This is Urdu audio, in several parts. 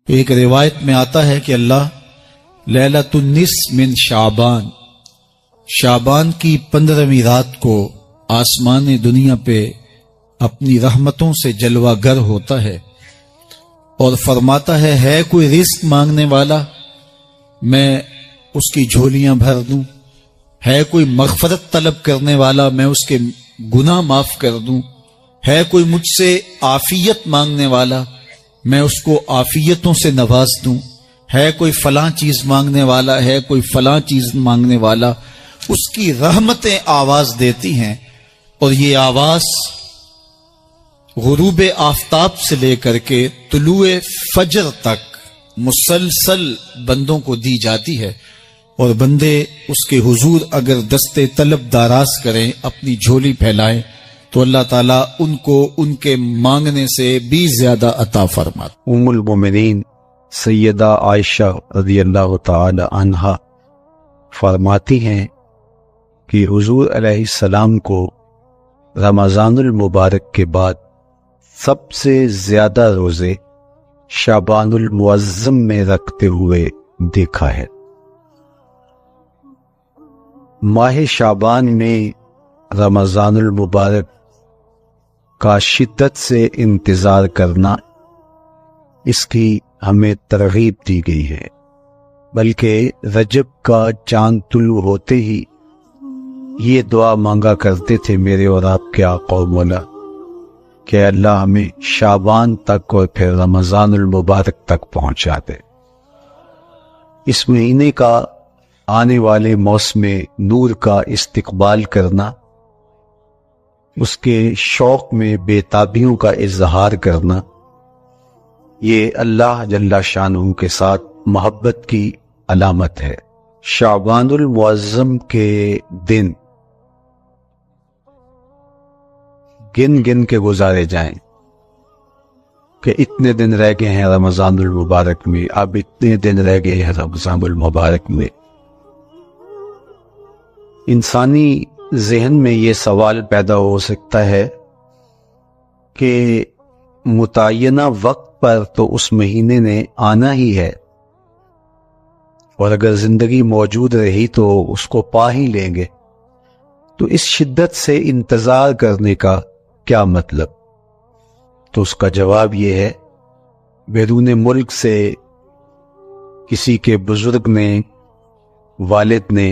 ایک روایت میں آتا ہے کہ اللہ لیلۃ النصف من شعبان، شعبان کی 15ویں رات کو آسمان دنیا پہ اپنی رحمتوں سے جلوہ گر ہوتا ہے اور فرماتا ہے کوئی رزق مانگنے والا، میں اس کی جھولیاں بھر دوں، ہے کوئی مغفرت طلب کرنے والا، میں اس کے گناہ معاف کر دوں، ہے کوئی مجھ سے عافیت مانگنے والا، میں اس کو عافیتوں سے نواز دوں، ہے کوئی فلاں چیز مانگنے والا، ہے کوئی فلاں چیز مانگنے والا، اس کی رحمتیں آواز دیتی ہیں، اور یہ آواز غروب آفتاب سے لے کر کے طلوع فجر تک مسلسل بندوں کو دی جاتی ہے، اور بندے اس کے حضور اگر دستے طلب دراز کریں، اپنی جھولی پھیلائیں، تو اللہ تعالیٰ ان کو ان کے مانگنے سے بھی زیادہ عطا فرماتا۔ ام المومنین سیدہ عائشہ رضی اللہ تعالی عنہا فرماتی ہیں کہ حضور علیہ السلام کو رمضان المبارک کے بعد سب سے زیادہ روزے شعبان المعظم میں رکھتے ہوئے دیکھا ہے۔ ماہ شعبان میں رمضان المبارک کا شدت سے انتظار کرنا، اس کی ہمیں ترغیب دی گئی ہے، بلکہ رجب کا چاند طلوع ہوتے ہی یہ دعا مانگا کرتے تھے میرے اور آپ کے آقا و مولا کہ اللہ ہمیں شعبان تک اور پھر رمضان المبارک تک پہنچا دے۔ اس مہینے کا آنے والے موسم نور کا استقبال کرنا، اس کے شوق میں بے تابیوں کا اظہار کرنا، یہ اللہ جل شانہ کے ساتھ محبت کی علامت ہے۔ شعبان المعظم کے دن گن گن کے گزارے جائیں کہ اتنے دن رہ گئے ہیں رمضان المبارک میں، اب اتنے دن رہ گئے ہیں رمضان المبارک میں۔ انسانی ذہن میں یہ سوال پیدا ہو سکتا ہے کہ متعینہ وقت پر تو اس مہینے نے آنا ہی ہے، اور اگر زندگی موجود رہی تو اس کو پا ہی لیں گے، تو اس شدت سے انتظار کرنے کا کیا مطلب؟ تو اس کا جواب یہ ہے، بیرون ملک سے کسی کے بزرگ نے، والد نے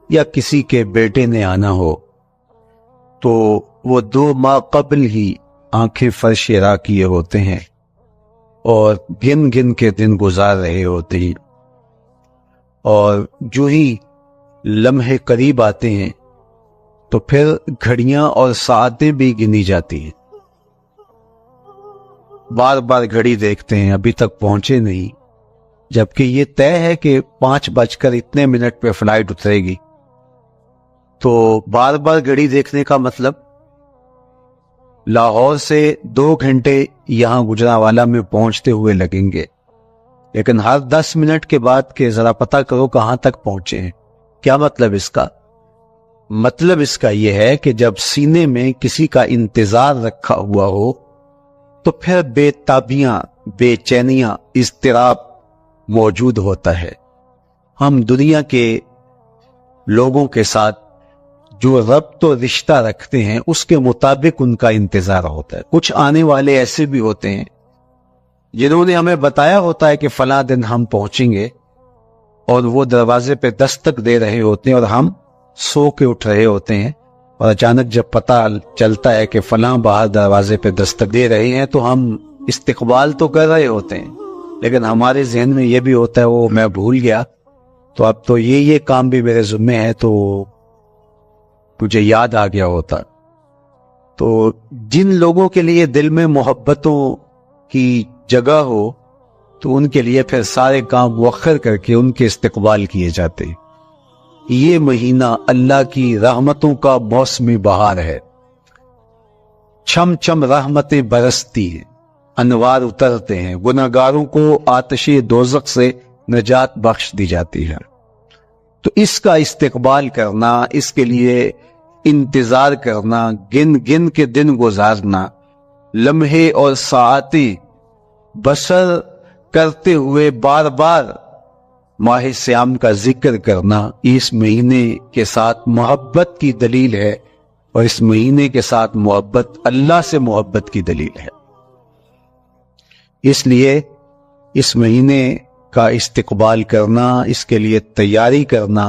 یا کسی کے بیٹے نے آنا ہو تو وہ 2 ماہ قبل ہی آنکھیں فرش راہ کیے ہوتے ہیں اور گن گن کے دن گزار رہے ہوتے ہیں، اور جو ہی لمحے قریب آتے ہیں تو پھر گھڑیاں اور ساعتیں بھی گنی جاتی ہیں، بار بار گھڑی دیکھتے ہیں، ابھی تک پہنچے نہیں، جبکہ یہ طے ہے کہ 5:02 پہ فلائٹ اترے گی۔ تو بار بار گھڑی دیکھنے کا مطلب لاہور سے 2 گھنٹے یہاں گجرانوالہ میں پہنچتے ہوئے لگیں گے، لیکن ہر 10 منٹ کے بعد کہ ذرا پتہ کرو کہاں تک پہنچے ہیں۔ کیا مطلب اس کا؟ مطلب اس کا یہ ہے کہ جب سینے میں کسی کا انتظار رکھا ہوا ہو تو پھر بے تابیاں، بے چینیاں، اضطراب موجود ہوتا ہے۔ ہم دنیا کے لوگوں کے ساتھ جو ربط و رشتہ رکھتے ہیں اس کے مطابق ان کا انتظار ہوتا ہے۔ کچھ آنے والے ایسے بھی ہوتے ہیں جنہوں نے ہمیں بتایا ہوتا ہے کہ فلاں دن ہم پہنچیں گے، اور وہ دروازے پہ دستک دے رہے ہوتے ہیں اور ہم سو کے اٹھ رہے ہوتے ہیں، اور اچانک جب پتہ چلتا ہے کہ فلاں باہر دروازے پہ دستک دے رہے ہیں تو ہم استقبال تو کر رہے ہوتے ہیں، لیکن ہمارے ذہن میں یہ بھی ہوتا ہے وہ میں بھول گیا، تو اب تو یہ کام بھی میرے ذمہ ہے، تو تجھے یاد آ گیا ہوتا۔ تو جن لوگوں کے لیے دل میں محبتوں کی جگہ ہو تو ان کے لیے پھر سارے کام مؤخر کر کے ان کے استقبال کیے جاتے ہیں۔ یہ مہینہ اللہ کی رحمتوں کا موسم بہار ہے، چھم چھم رحمتیں برستی ہیں، انوار اترتے ہیں، گناہگاروں کو آتش دوزخ سے نجات بخش دی جاتی ہے۔ تو اس کا استقبال کرنا، اس کے لیے انتظار کرنا، گن گن کے دن گزارنا، لمحے اور ساعتیں بسر کرتے ہوئے بار بار ماہ سیام کا ذکر کرنا اس مہینے کے ساتھ محبت کی دلیل ہے، اور اس مہینے کے ساتھ محبت اللہ سے محبت کی دلیل ہے۔ اس لیے اس مہینے کا استقبال کرنا، اس کے لیے تیاری کرنا،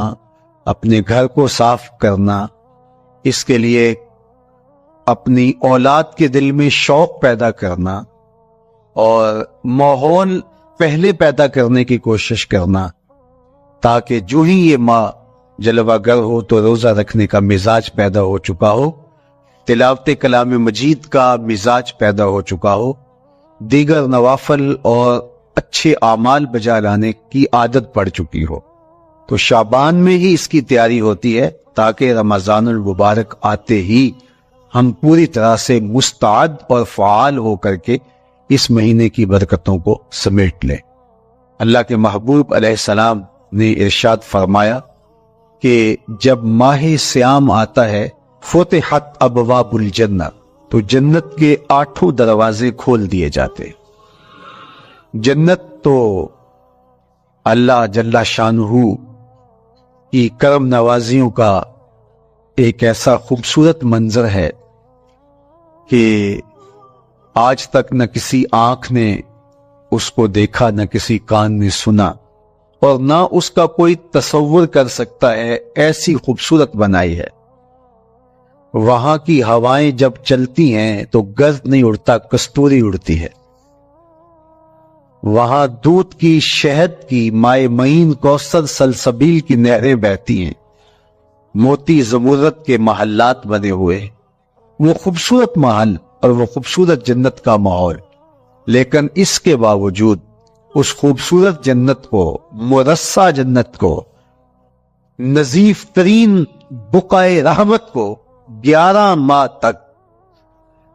اپنے گھر کو صاف کرنا، اس کے لیے اپنی اولاد کے دل میں شوق پیدا کرنا اور ماحول پہلے پیدا کرنے کی کوشش کرنا، تاکہ جو ہی یہ ماہ جلوہ گر ہو تو روزہ رکھنے کا مزاج پیدا ہو چکا ہو، تلاوت کلام مجید کا مزاج پیدا ہو چکا ہو، دیگر نوافل اور اچھے اعمال بجا لانے کی عادت پڑ چکی ہو۔ تو شعبان میں ہی اس کی تیاری ہوتی ہے، تاکہ رمضان المبارک آتے ہی ہم پوری طرح سے مستعد اور فعال ہو کر کے اس مہینے کی برکتوں کو سمیٹ لیں۔ اللہ کے محبوب علیہ السلام نے ارشاد فرمایا کہ جب ماہ سیام آتا ہے فتحت ابواب الجنہ، تو جنت کے 8 دروازے کھول دیے جاتے۔ جنت تو اللہ جل شانہ کی کرم نوازیوں کا ایک ایسا خوبصورت منظر ہے کہ آج تک نہ کسی آنکھ نے اس کو دیکھا، نہ کسی کان نے سنا، اور نہ اس کا کوئی تصور کر سکتا ہے، ایسی خوبصورت بنائی ہے۔ وہاں کی ہوائیں جب چلتی ہیں تو گرد نہیں اڑتا، کستوری اڑتی ہے۔ وہاں دودھ کی، شہد کی، مائع معین، کوثر، سلسبیل کی نہریں بہتی ہیں، موتی زمرد کے محلات بنے ہوئے، وہ خوبصورت محل اور وہ خوبصورت جنت کا ماحول۔ لیکن اس کے باوجود اس خوبصورت جنت کو، مرصع جنت کو، نظیف ترین بقعۂ رحمت کو 11 ماہ تک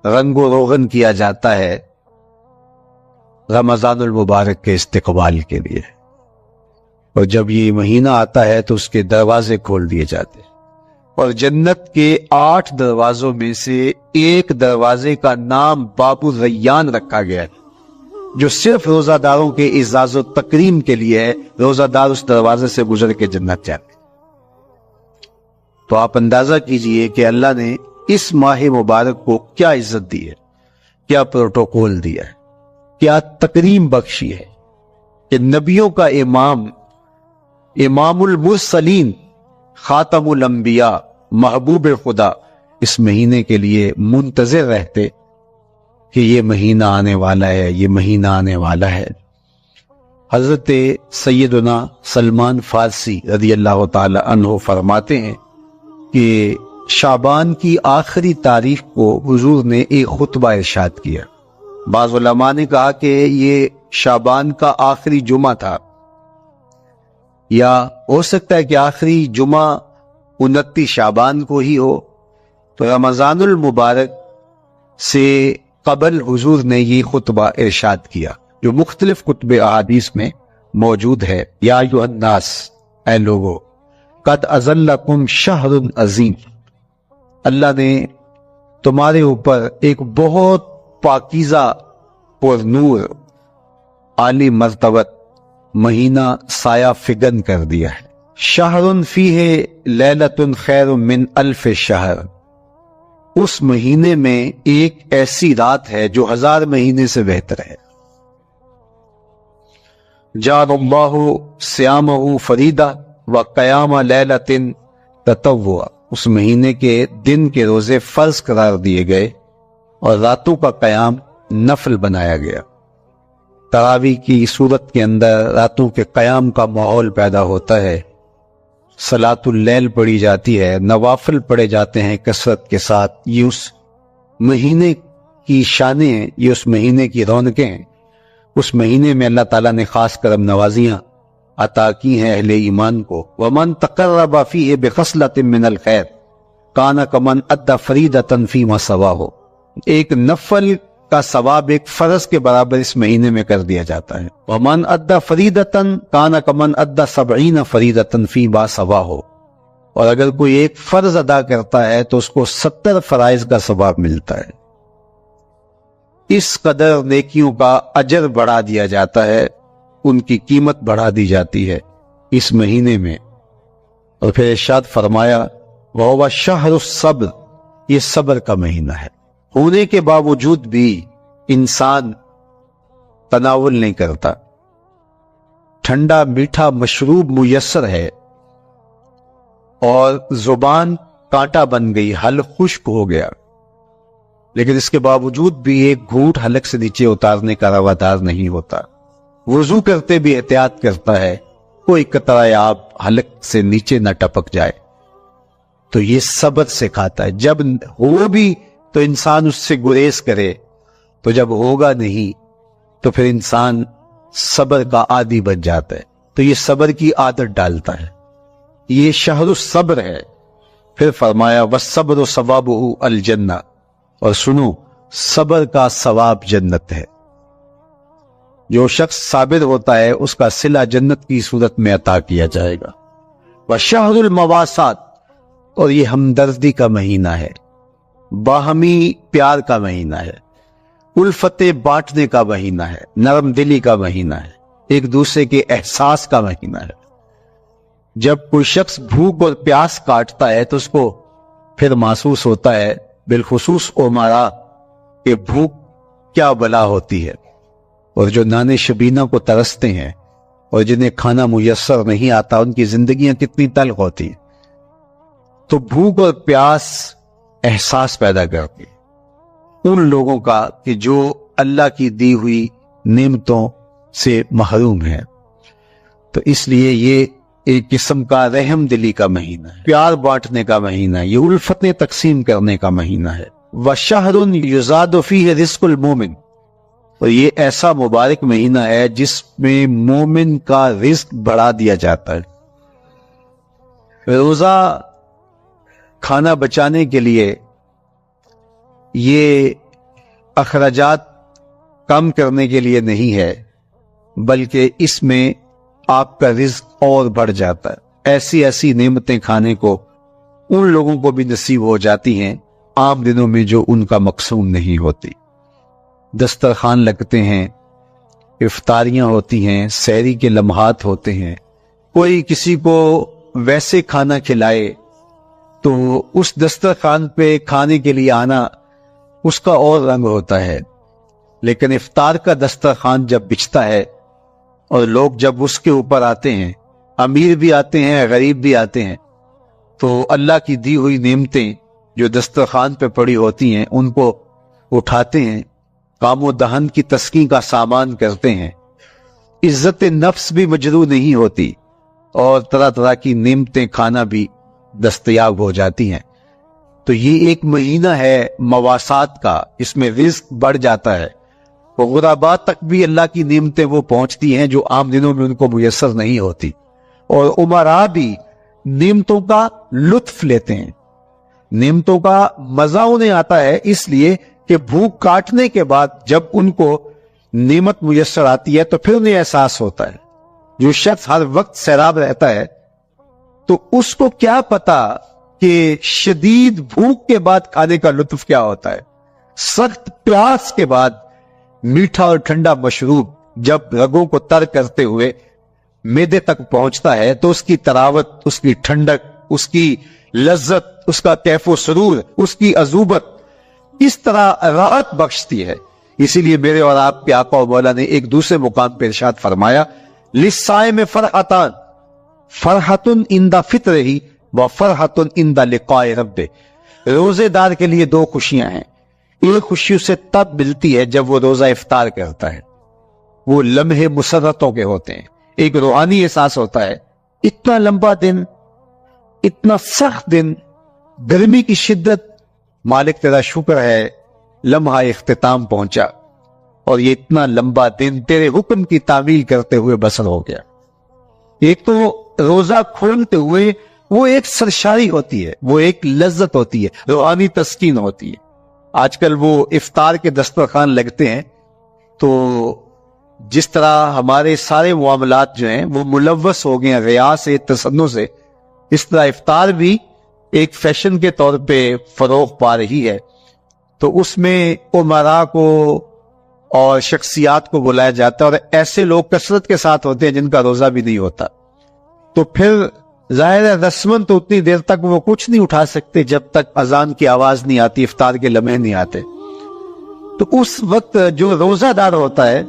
رنگ و روغن کیا جاتا ہے رمضان المبارک کے استقبال کے لیے، اور جب یہ مہینہ آتا ہے تو اس کے دروازے کھول دیے جاتے ہیں، اور جنت کے 8 دروازوں میں سے ایک دروازے کا نام باب الریان رکھا گیا ہے، جو صرف روزہ داروں کے اعزاز و تکریم کے لیے ہے۔ روزہ دار اس دروازے سے گزر کے جنت جاتے۔ تو آپ اندازہ کیجئے کہ اللہ نے اس ماہ مبارک کو کیا عزت دی ہے، کیا پروٹوکول دیا ہے، کیا تکریم بخشی ہے کہ نبیوں کا امام، امام المرسلین، خاتم الانبیاء، محبوب خدا اس مہینے کے لیے منتظر رہتے کہ یہ مہینہ آنے والا ہے، یہ مہینہ آنے والا ہے۔ حضرت سیدنا سلمان فارسی رضی اللہ تعالی عنہ فرماتے ہیں کہ شعبان کی آخری تاریخ کو حضور نے ایک خطبہ ارشاد کیا۔ بعض علماء نے کہا کہ یہ شعبان کا آخری جمعہ تھا، یا ہو سکتا ہے کہ آخری جمعہ 29 شعبان کو ہی ہو۔ تو رمضان المبارک سے قبل حضور نے یہ خطبہ ارشاد کیا، جو مختلف کتب احادیث میں موجود ہے۔ یا ایھا الناس، اے لوگو، قد اظلکم شہر عظیم، اللہ نے تمہارے اوپر ایک بہت پاکیزہ پر نور، عالی مرتبت مہینہ سایہ فگن کر دیا ہے۔ شہر فیہ لیلۃ خیر من 1000 شہر، اس مہینے میں ایک ایسی رات ہے جو 1000 مہینے سے بہتر ہے۔ جعل اللہ صیامہ فریدہ وقیام لیلۃ تطوع، اس مہینے کے دن کے روزے فرض قرار دیے گئے اور راتوں کا قیام نفل بنایا گیا۔ تراویح کی صورت کے اندر راتوں کے قیام کا ماحول پیدا ہوتا ہے، صلاۃ اللیل پڑھی جاتی ہے، نوافل پڑھے جاتے ہیں کثرت کے ساتھ۔ یہ اس مہینے کی شانیں ہیں، یہ اس مہینے کی رونقیں ہیں۔ اس مہینے میں اللہ تعالیٰ نے خاص کرم نوازیاں عطا کی ہیں اہل ایمان کو۔ وَمَن تَقَرَّبَ فِيهِ بِخَصْلَةٍ مِّنَ الْخَيْرِ كَانَ كَمَنْ أَدَّى فَرِيضَةً فِيمَا سَوَاهُ، ایک نفل کا ثواب ایک فرض کے برابر اس مہینے میں کر دیا جاتا ہے۔ وَمَنْ أَدَّى فَرِيضَةً كَانَ كَمَنْ أَدَّى 70 فَرِيضَةً فِيمَا سَوَاهُ، اور اگر کوئی ایک فرض ادا کرتا ہے تو اس کو 70 فرائض کا ثواب ملتا ہے۔ اس قدر نیکیوں کا اجر بڑھا دیا جاتا ہے ان کی قیمت بڑھا دی جاتی ہے اس مہینے میں۔ اور پھر ارشاد فرمایا وَهُوَ شَهْرُ الصَّبْرِ، یہ صبر کا مہینہ ہے۔ ہونے کے باوجود بھی انسان تناول نہیں کرتا، ٹھنڈا میٹھا مشروب میسر ہے اور زبان کانٹا بن گئی، حلق خشک ہو گیا، لیکن اس کے باوجود بھی ایک گھونٹ حلق سے نیچے اتارنے کا روادار نہیں ہوتا۔ وضو کرتے بھی احتیاط کرتا ہے کوئی قطرہ آب حلق سے نیچے نہ ٹپک جائے۔ تو یہ صبر سکھاتا ہے، جب ہو بھی تو انسان اس سے گریز کرے، تو جب ہوگا نہیں تو پھر انسان صبر کا عادی بن جاتا ہے، تو یہ صبر کی عادت ڈالتا ہے، یہ شہر الصبر ہے۔ پھر فرمایا وَالصَّبْرُ ثَوَابُهُ الْجَنَّةُ، اور سنو صبر کا ثواب جنت ہے۔ جو شخص صابر ہوتا ہے اس کا صلہ جنت کی صورت میں عطا کیا جائے گا۔ وَشَهْرُ الْمَوَاسَاتِ، اور یہ ہمدردی کا مہینہ ہے، باہمی پیار کا مہینہ ہے، الفت بانٹنے کا مہینہ ہے، نرم دلی کا مہینہ ہے، ایک دوسرے کے احساس کا مہینہ ہے۔ جب کوئی شخص بھوک اور پیاس کاٹتا ہے تو اس کو پھر محسوس ہوتا ہے، بالخصوص امراء، کہ بھوک کیا بلا ہوتی ہے، اور جو نان شبینہ کو ترستے ہیں اور جنہیں کھانا میسر نہیں آتا ان کی زندگیاں کتنی تلخ ہوتی ہیں۔ تو بھوک اور پیاس احساس پیدا کرتی ہے ان لوگوں کا کہ جو اللہ کی دی ہوئی نعمتوں سے محروم ہے۔ تو اس لیے یہ ایک قسم کا رحم دلی کا مہینہ ہے، پیار بانٹنے کا مہینہ ہے، یہ الفتیں تقسیم کرنے کا مہینہ ہے۔ وَشَهْرٌ يُزَادُ فِيهِ رِزْقُ الْمُؤْمِنِ، اور یہ ایسا مبارک مہینہ ہے جس میں مومن کا رزق بڑھا دیا جاتا ہے۔ روزہ کھانا بچانے کے لیے، یہ اخراجات کم کرنے کے لیے نہیں ہے، بلکہ اس میں آپ کا رزق اور بڑھ جاتا ہے۔ ایسی ایسی نعمتیں کھانے کو ان لوگوں کو بھی نصیب ہو جاتی ہیں عام دنوں میں جو ان کا مقصود نہیں ہوتی۔ دسترخوان لگتے ہیں، افطاریاں ہوتی ہیں، سحری کے لمحات ہوتے ہیں، کوئی کسی کو ویسے کھانا کھلائے تو اس دسترخوان پہ کھانے کے لیے آنا اس کا اور رنگ ہوتا ہے۔ لیکن افطار کا دسترخوان جب بچھتا ہے اور لوگ جب اس کے اوپر آتے ہیں، امیر بھی آتے ہیں، غریب بھی آتے ہیں، تو اللہ کی دی ہوئی نعمتیں جو دسترخوان پہ پڑی ہوتی ہیں ان کو اٹھاتے ہیں، کام و دہن کی تسکین کا سامان کرتے ہیں، عزت نفس بھی مجروح نہیں ہوتی اور طرح طرح کی نعمتیں کھانا بھی دستیاب ہو جاتی ہیں۔ تو یہ ایک مہینہ ہے مواسات کا، اس میں رزق بڑھ جاتا ہے، غرباء تک بھی اللہ کی نعمتیں وہ پہنچتی ہیں جو عام دنوں میں ان کو میسر نہیں ہوتی، اور امراء بھی نعمتوں کا لطف لیتے ہیں، نعمتوں کا مزہ انہیں آتا ہے، اس لیے کہ بھوک کاٹنے کے بعد جب ان کو نعمت میسر آتی ہے تو پھر انہیں احساس ہوتا ہے۔ جو شخص ہر وقت سیراب رہتا ہے تو اس کو کیا پتا کہ شدید بھوک کے بعد کھانے کا لطف کیا ہوتا ہے۔ سخت پیاس کے بعد میٹھا اور ٹھنڈا مشروب جب رگوں کو تر کرتے ہوئے معدے تک پہنچتا ہے تو اس کی تراوت، اس کی ٹھنڈک، اس کی لذت، اس کا کیف و سرور، اس کی عذوبت اس طرح راحت بخشتی ہے۔ اسی لیے میرے اور آپ کے آقا و مولا نے ایک دوسرے مقام پہ ارشاد فرمایا لِلصَّائِمِ فَرْحَتَانِ فَرْحَةٌ عِندَ فِطْرِهِ وَفَرْحَةٌ عِندَ لِقَاءِ رَبِّهِ، روزے دار کے لیے دو خوشیاں ہیں، ایک خوشی اسے تب ملتی ہے جب وہ روزہ افطار کرتا ہے، وہ لمحے مسرتوں کے ہوتے ہیں، ایک روحانی احساس ہوتا ہے، اتنا لمبا دن، اتنا سخت دن، گرمی کی شدت، مالک تیرا شکر ہے لمحہ اختتام پہنچا اور یہ اتنا لمبا دن تیرے حکم کی تعمیل کرتے ہوئے بسر ہو گیا۔ ایک تو روزہ کھولتے ہوئے وہ ایک سرشاری ہوتی ہے، وہ ایک لذت ہوتی ہے، روحانی تسکین ہوتی ہے۔ آج کل وہ افطار کے دسترخوان لگتے ہیں تو جس طرح ہمارے سارے معاملات جو ہیں وہ ملوث ہو گئے ہیں ریا سے، تصنع سے، اس طرح افطار بھی ایک فیشن کے طور پہ فروغ پا رہی ہے۔ تو اس میں امراء کو اور شخصیات کو بلایا جاتا ہے، اور ایسے لوگ کثرت کے ساتھ ہوتے ہیں جن کا روزہ بھی نہیں ہوتا. تو پھر ظاہر ہے رسمن تو اتنی دیر تک وہ کچھ نہیں اٹھا سکتے جب تک اذان کی آواز نہیں آتی، افطار کے لمحے نہیں آتے. تو اس وقت جو روزہ دار ہوتا ہے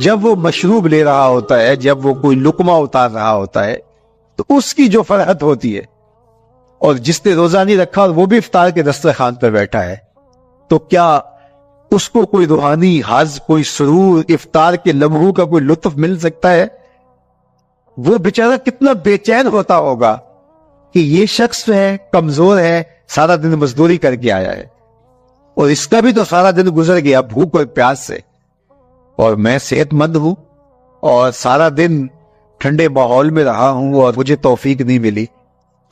جب وہ مشروب لے رہا ہوتا ہے، جب وہ کوئی لقمہ اتار رہا ہوتا ہے، تو اس کی جو فرحت ہوتی ہے، اور جس نے روزہ نہیں رکھا اور وہ بھی افطار کے دسترخوان پر بیٹھا ہے، تو کیا اس کو کوئی روحانی حظ، کوئی سرور، افطار کے لمحوں کا کوئی لطف مل سکتا ہے؟ وہ بیچارہ کتنا بے چین ہوتا ہوگا کہ یہ شخص ہے، کمزور ہے، سارا دن مزدوری کر کے آیا ہے، اور اس کا بھی تو سارا دن گزر گیا بھوک اور پیاس سے، اور میں صحت مند ہوں اور سارا دن ٹھنڈے ماحول میں رہا ہوں اور مجھے توفیق نہیں ملی.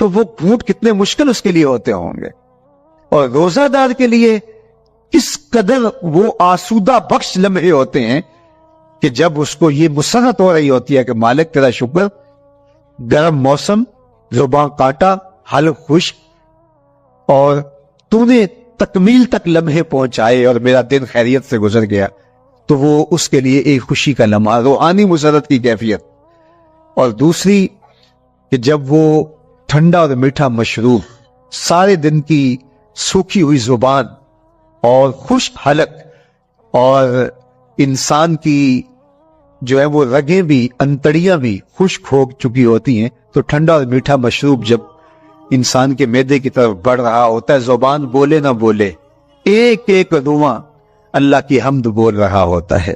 تو وہ گھونٹ کتنے مشکل اس کے لیے ہوتے ہوں گے. اور روزہ دار کے لیے کس قدر وہ آسودہ بخش لمحے ہوتے ہیں کہ جب اس کو یہ مسرت ہو رہی ہوتی ہے کہ مالک تیرا شکر، گرم موسم، زباں کاٹا، حلق خشک، اور تو نے تکمیل تک لمحے پہنچائے اور میرا دن خیریت سے گزر گیا. تو وہ اس کے لیے ایک خوشی کا لمحہ، روحانی مسرت کی کیفیت. اور دوسری کہ جب وہ ٹھنڈا اور میٹھا مشروب، سارے دن کی سوکھی ہوئی زبان اور خشک حلق، اور انسان کی جو ہے وہ رگیں بھی، انتڑیاں بھی خشک ہو چکی ہوتی ہیں، تو ٹھنڈا اور میٹھا مشروب جب انسان کے معدے کی طرف بڑھ رہا ہوتا ہے، زبان بولے نہ بولے، ایک ایک رواں اللہ کی حمد بول رہا ہوتا ہے،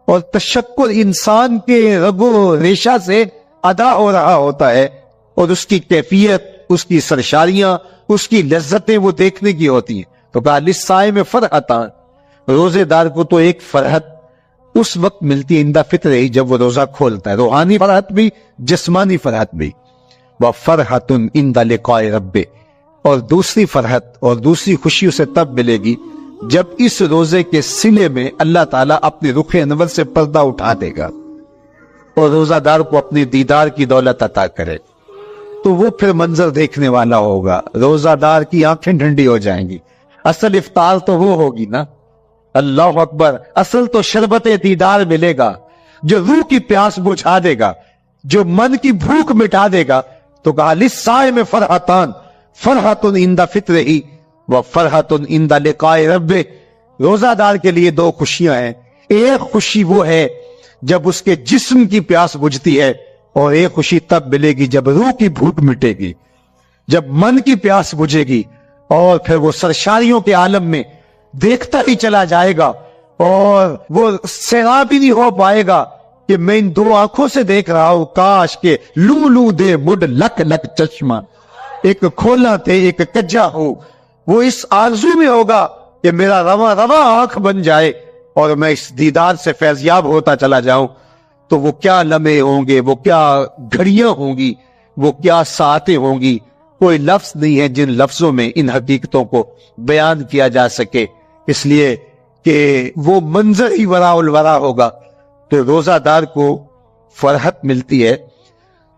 اور تشکر انسان کے رگ و ریشہ سے ادا ہو رہا ہوتا ہے، اور اس کی کیفیت، اس کی سرشاریاں، اس کی لذتیں وہ دیکھنے کی ہوتی ہیں. تو کہا للصائم فرحتان، روزے دار کو تو ایک فرحت اس وقت ملتی ہے عند فطر ہی، جب وہ روزہ کھولتا ہے، روحانی فرحت بھی، جسمانی فرحت بھی. وَفَرْحَةٌ عِنْدَ لِقَاءِ رَبِّهِ، اور دوسری فرحت اور دوسری خوشی اسے تب ملے گی جب اس روزے کے سلے میں اللہ تعالیٰ اپنے رخ انور سے پردہ اٹھا دے گا اور روزہ دار کو اپنی دیدار کی دولت عطا کرے. تو وہ پھر منظر دیکھنے والا ہوگا، روزہ دار کی آنکھیں ٹھنڈی ہو جائیں گی. اصل افطار تو وہ ہوگی نا، اللہ اکبر، اصل تو شربت دیدار ملے گا جو روح کی پیاس بجھا دے گا، جو من کی بھوک مٹا دے گا. تو کہا للصائم فرحتان، فرحۃ عند فطرہ وفرحۃ عند لقاء ربہ. روزہ دار کے لیے دو خوشیاں ہیں. ایک خوشی وہ ہے جب اس کے جسم کی پیاس بجھتی ہے، اور ایک خوشی تب ملے گی جب روح کی بھوک مٹے گی، جب من کی پیاس بجھے گی، اور پھر وہ سرشاریوں کے عالم میں دیکھتا ہی چلا جائے گا، اور وہ سیراب ہی نہیں ہو پائے گا کہ میں ان دو آنکھوں سے دیکھ رہا ہوں، کاش کے لو لو دے مڈ لک لک چشمہ، ایک کھولا تھے ایک کجا ہو. وہ اس آرزو میں ہوگا کہ میرا رواں رواں آنکھ بن جائے اور میں اس دیدار سے فیضیاب ہوتا چلا جاؤں. تو وہ کیا لمحے ہوں گے، وہ کیا گھڑیاں ہوں گی، وہ کیا ساعتیں ہوں گی. کوئی لفظ نہیں ہے جن لفظوں میں ان حقیقتوں کو بیان کیا جا سکے، اس لیے کہ وہ منظر ہی وراء الورا ہوگا. تو روزہ دار کو فرحت ملتی ہے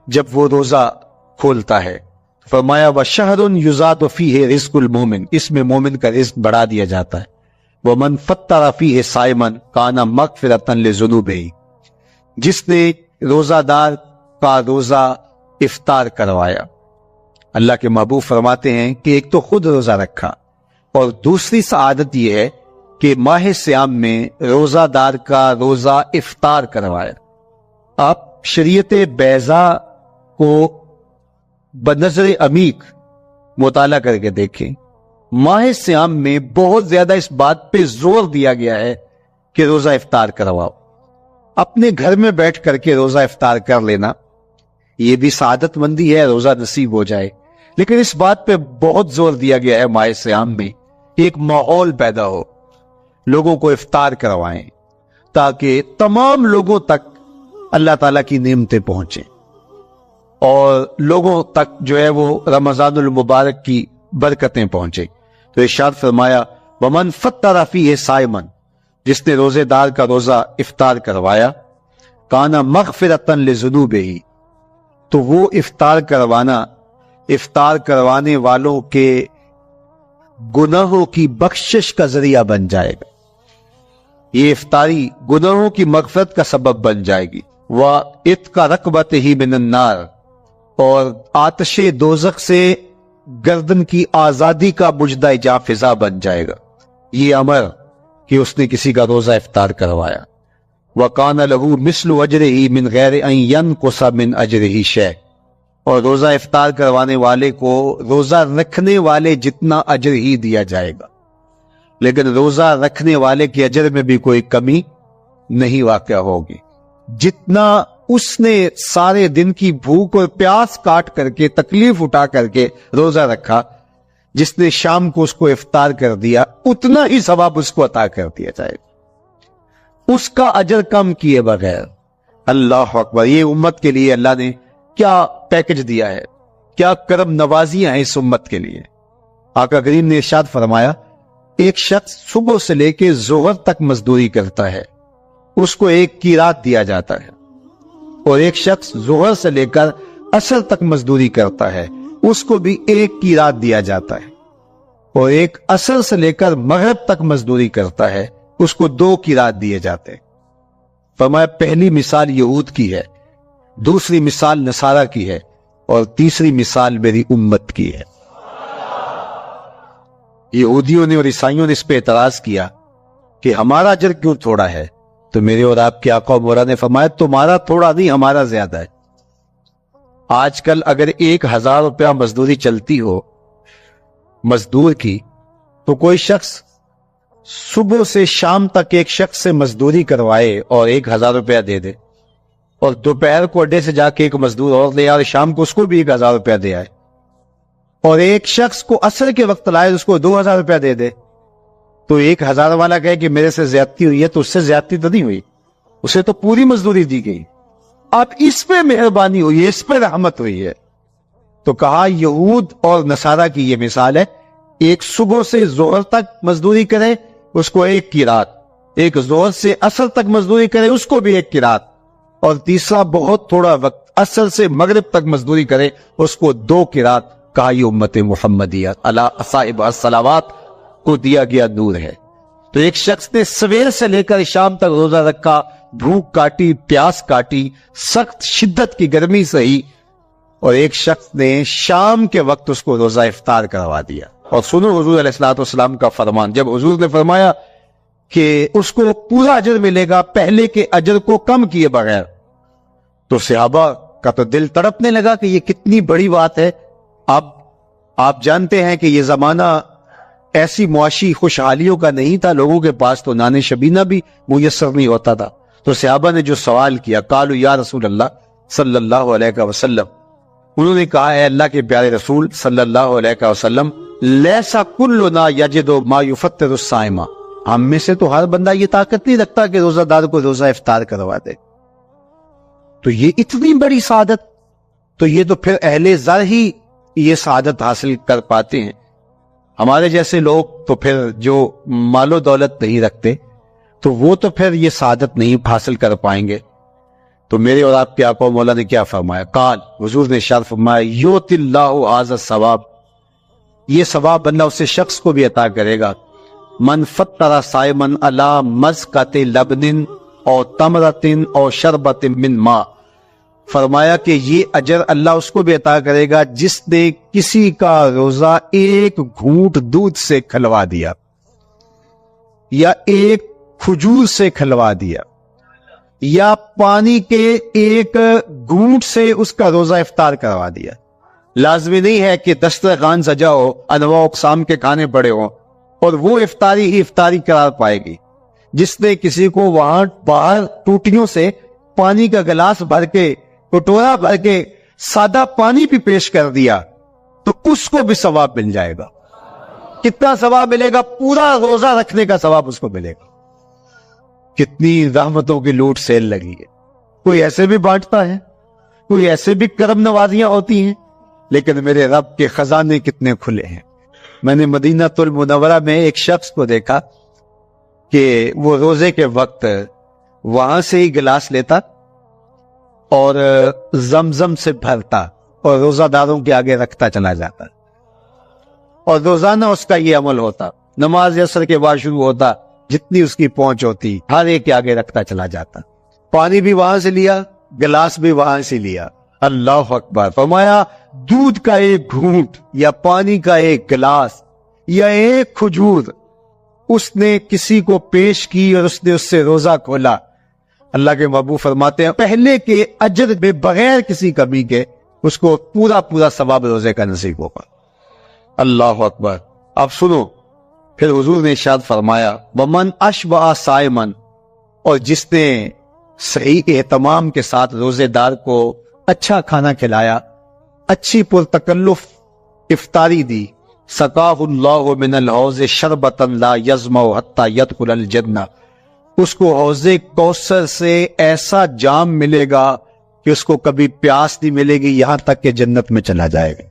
جب وہ روزہ کھولتا ہے. فرمایا وَشَهْرٌ يُزَادُ فِيهِ رِزْقُ الْمُؤْمِنِ، اس میں مومن کا رزق بڑھا دیا جاتا ہے. وَمَنْ فَطَّرَ فِيهِ صَائِمًا كَانَ مَغْفِرَةً لِذُنُوبِهِ، جس نے روزہ دار کا روزہ افطار کروایا. اللہ کے محبوب فرماتے ہیں کہ ایک تو خود روزہ رکھا، اور دوسری سعادت یہ ہے کہ ماہ سیام میں روزہ دار کا روزہ افطار کروایا. آپ شریعت بیضاء کو بنظر عمیق مطالعہ کر کے دیکھیں. ماہ سیام میں بہت زیادہ اس بات پہ زور دیا گیا ہے کہ روزہ افطار کرواؤ. اپنے گھر میں بیٹھ کر کے روزہ افطار کر لینا یہ بھی سعادت مندی ہے، روزہ نصیب ہو جائے، لیکن اس بات پہ بہت زور دیا گیا ہے ماہ سیام میں ایک ماحول پیدا ہو، لوگوں کو افطار کروائیں تاکہ تمام لوگوں تک اللہ تعالیٰ کی نعمتیں پہنچیں، اور لوگوں تک جو ہے وہ رمضان المبارک کی برکتیں پہنچیں. تو ارشاد فرمایا وَمَنْ فَطَّرَ فِيهِ صَائِمًا، جس نے روزے دار کا روزہ افطار کروایا، کَانَ مَغْفِرَةً لِذُنُوبِهِ، تو وہ افطار کروانے والوں کے گناہوں کی بخشش کا ذریعہ بن جائے گا. یہ افطاری گناہوں کی مغفرت کا سبب بن جائے گی، وَإِتْقَ رَقْبَتِهِ مِنَ النَّارِ، اور آتش دوزخ سے گردن کی آزادی کا مجدہ جاں فضا بن جائے گا یہ امر کہ اس نے کسی کا روزہ افطار کروایا۔ وَقَانَ لَهُ مِثْلُ أَجْرِهِ مِنْ غَيْرِ أَنْ يَنْقُصَ مِنْ أَجْرِهِ شَيْءٌ، اور روزہ افطار کروانے والے کو روزہ رکھنے والے جتنا اجر ہی دیا جائے گا، لیکن روزہ رکھنے والے کے اجر میں بھی کوئی کمی نہیں واقع ہوگی۔ جتنا اس نے سارے دن کی بھوک اور پیاس کاٹ کر کے تکلیف اٹھا کر کے روزہ رکھا، جس نے شام کو اس کو افطار کر دیا، اتنا ہی ثواب اس کو عطا کر دیا جائے گا، اس کا اجر کم کیے بغیر۔ اللہ اکبر! یہ امت کے لیے اللہ نے کیا پیکج دیا ہے، کیا کرم نوازیاں ہیں اس امت کے لیے۔ آقا کریم نے ارشاد فرمایا، ایک شخص صبح سے لے کے ظہر تک مزدوری کرتا ہے، اس کو ایک قیراط دیا جاتا ہے، اور ایک شخص ظہر سے لے کر عصر تک مزدوری کرتا ہے، اس کو بھی ایک قیراط دیا جاتا ہے، اور ایک عصر سے لے کر مغرب تک مزدوری کرتا ہے، اس کو 2 قیراط دیے جاتے ہیں۔ فرمایا پہلی مثال یہود کی ہے، دوسری مثال نصارہ کی ہے، اور تیسری مثال میری امت کی ہے۔ یہودیوں نے اور عیسائیوں نے اس پہ اعتراض کیا کہ ہمارا اجر کیوں تھوڑا ہے، تو میرے اور آپ کے آقا و مولا نے فرمایا تمہارا تھوڑا نہیں، ہمارا زیادہ ہے۔ آج کل اگر 1000 روپیہ مزدوری چلتی ہو مزدور کی، تو کوئی شخص صبح سے شام تک ایک شخص سے مزدوری کروائے اور 1000 روپیہ دے دے، اور دوپہر کو اڈے سے جا کے ایک مزدور اور لے آئے، شام کو اس کو بھی 1000 روپیہ دے آئے، اور ایک شخص کو عصر کے وقت لائے اس کو 2000 روپیہ دے دے، تو 1000 والا کہے کہ میرے سے زیادتی ہوئی ہے، تو اس سے زیادتی تو نہیں ہوئی، اسے تو پوری مزدوری دی گئی، اب اس پہ مہربانی ہوئی ہے، اس پہ رحمت ہوئی ہے۔ تو کہا یہود اور نصارہ کی یہ مثال ہے، ایک صبح سے ظہر تک مزدوری کرے اس کو 1 قیراط، ایک ظہر سے عصر تک مزدوری کرے اس کو بھی 1 قیراط، اور تیسرا بہت تھوڑا وقت عصر سے مغرب تک مزدوری کرے اس کو 2 قیراط۔ کہا یہ امت محمدیہ علی صاحب الصلوات کو دیا گیا نور ہے۔ تو ایک شخص نے سویر سے لے کر شام تک روزہ رکھا، بھوک کاٹی، پیاس کاٹی، سخت شدت کی گرمی سہی، اور ایک شخص نے شام کے وقت اس کو روزہ افطار کروا دیا۔ اور سنو حضور علیہ الصلوۃ والسلام کا فرمان، جب حضور نے فرمایا کہ اس کو پورا اجر ملے گا پہلے کے اجر کو کم کیے بغیر، تو صحابہ کا تو دل تڑپنے لگا کہ یہ کتنی بڑی بات ہے۔ اب آپ جانتے ہیں کہ یہ زمانہ ایسی معاشی خوشحالیوں کا نہیں تھا، لوگوں کے پاس تو نان شبینہ بھی میسر نہیں ہوتا تھا، تو صحابہ نے جو سوال کیا، قالوا یا رسول اللہ صلی اللہ علیہ وسلم، انہوں نے کہا اے اللہ کے پیارے رسول صلی اللہ علیہ وسلم، لیسا کلنا یجد ما یفطر الصائم، ہم میں سے تو ہر بندہ یہ طاقت نہیں رکھتا کہ روزہ دار کو روزہ افطار کروا دے، تو یہ اتنی بڑی سعادت، تو یہ تو پھر اہل زر ہی یہ سعادت حاصل کر پاتے ہیں، ہمارے جیسے لوگ تو پھر جو مال و دولت نہیں رکھتے تو وہ تو پھر یہ سعادت نہیں حاصل کر پائیں گے۔ تو میرے اور آپ کے آقا و مولا نے کیا فرمایا؟ قال، حضور نے ارشاد فرمایا، یؤتی اللہ ھذا الثواب، یہ ثواب اللہ اسے شخص کو بھی عطا کرے گا، من فطر صائما علی مزقۃ لبن او تمرۃ او شربۃ من ماء، فرمایا کہ یہ اجر اللہ اس کو بھی عطا کرے گا جس نے کسی کا روزہ 1 گھونٹ دودھ سے کھلوا دیا، یا 1 کھجور سے کھلوا دیا، یا پانی کے 1 گھونٹ سے اس کا روزہ افطار کروا دیا۔ لازمی نہیں ہے کہ دسترخوان سجا ہو، انواع اقسام کے کھانے پڑے ہوں اور وہ افطاری ہی افطاری قرار پائے گی۔ جس نے کسی کو وہاں باہر ٹوٹیوں سے پانی کا گلاس بھر کے، کٹورا بھر کے سادہ پانی بھی پیش کر دیا تو اس کو بھی ثواب مل جائے گا۔ کتنا ثواب ملے گا؟ پورا روزہ رکھنے کا ثواب اس کو ملے گا۔ کتنی رحمتوں کی لوٹ سیل لگی ہے، کوئی ایسے بھی بانٹتا ہے، کوئی ایسے بھی کرم نوازیاں ہوتی ہیں، لیکن میرے رب کے خزانے کتنے کھلے ہیں۔ میں نے مدینہ المنورہ میں ایک شخص کو دیکھا کہ وہ روزے کے وقت وہاں سے ہی گلاس لیتا اور زمزم سے بھرتا اور روزہ داروں کے آگے رکھتا چلا جاتا، اور روزانہ اس کا یہ عمل ہوتا، نماز عصر کے بعد شروع ہوتا جتنی اس کی پہنچ ہوتی ہر ایک کے آگے رکھتا چلا جاتا. پانی بھی وہاں سے لیا, گلاس بھی وہاں سے لیا. اللہ اکبر. فرمایا دودھ کا ایک گھونٹ یا پانی کا ایک گلاس یا ایک کھجور اس نے کسی کو پیش کی اور اس نے اس سے روزہ کھولا, اللہ کے محبوب فرماتے ہیں پہلے کے اجر میں بغیر کسی کمی کے اس کو پورا ثواب روزے کا نصیب ہوگا. اللہ اکبر. اب سنو, پھر حضور نے ارشاد فرمایا ومن اشبع صائمن, اور جس نے صحیح اہتمام کے ساتھ روزے دار کو اچھا کھانا کھلایا, اچھی پرتکلف افطاری دی, سقاہ اللہ من الحوض شربتا لا یظمأ حتی یدخل الجنہ, اس کو حوض کوثر سے ایسا جام ملے گا کہ اس کو کبھی پیاس نہیں ملے گی یہاں تک کہ جنت میں چلا جائے گا.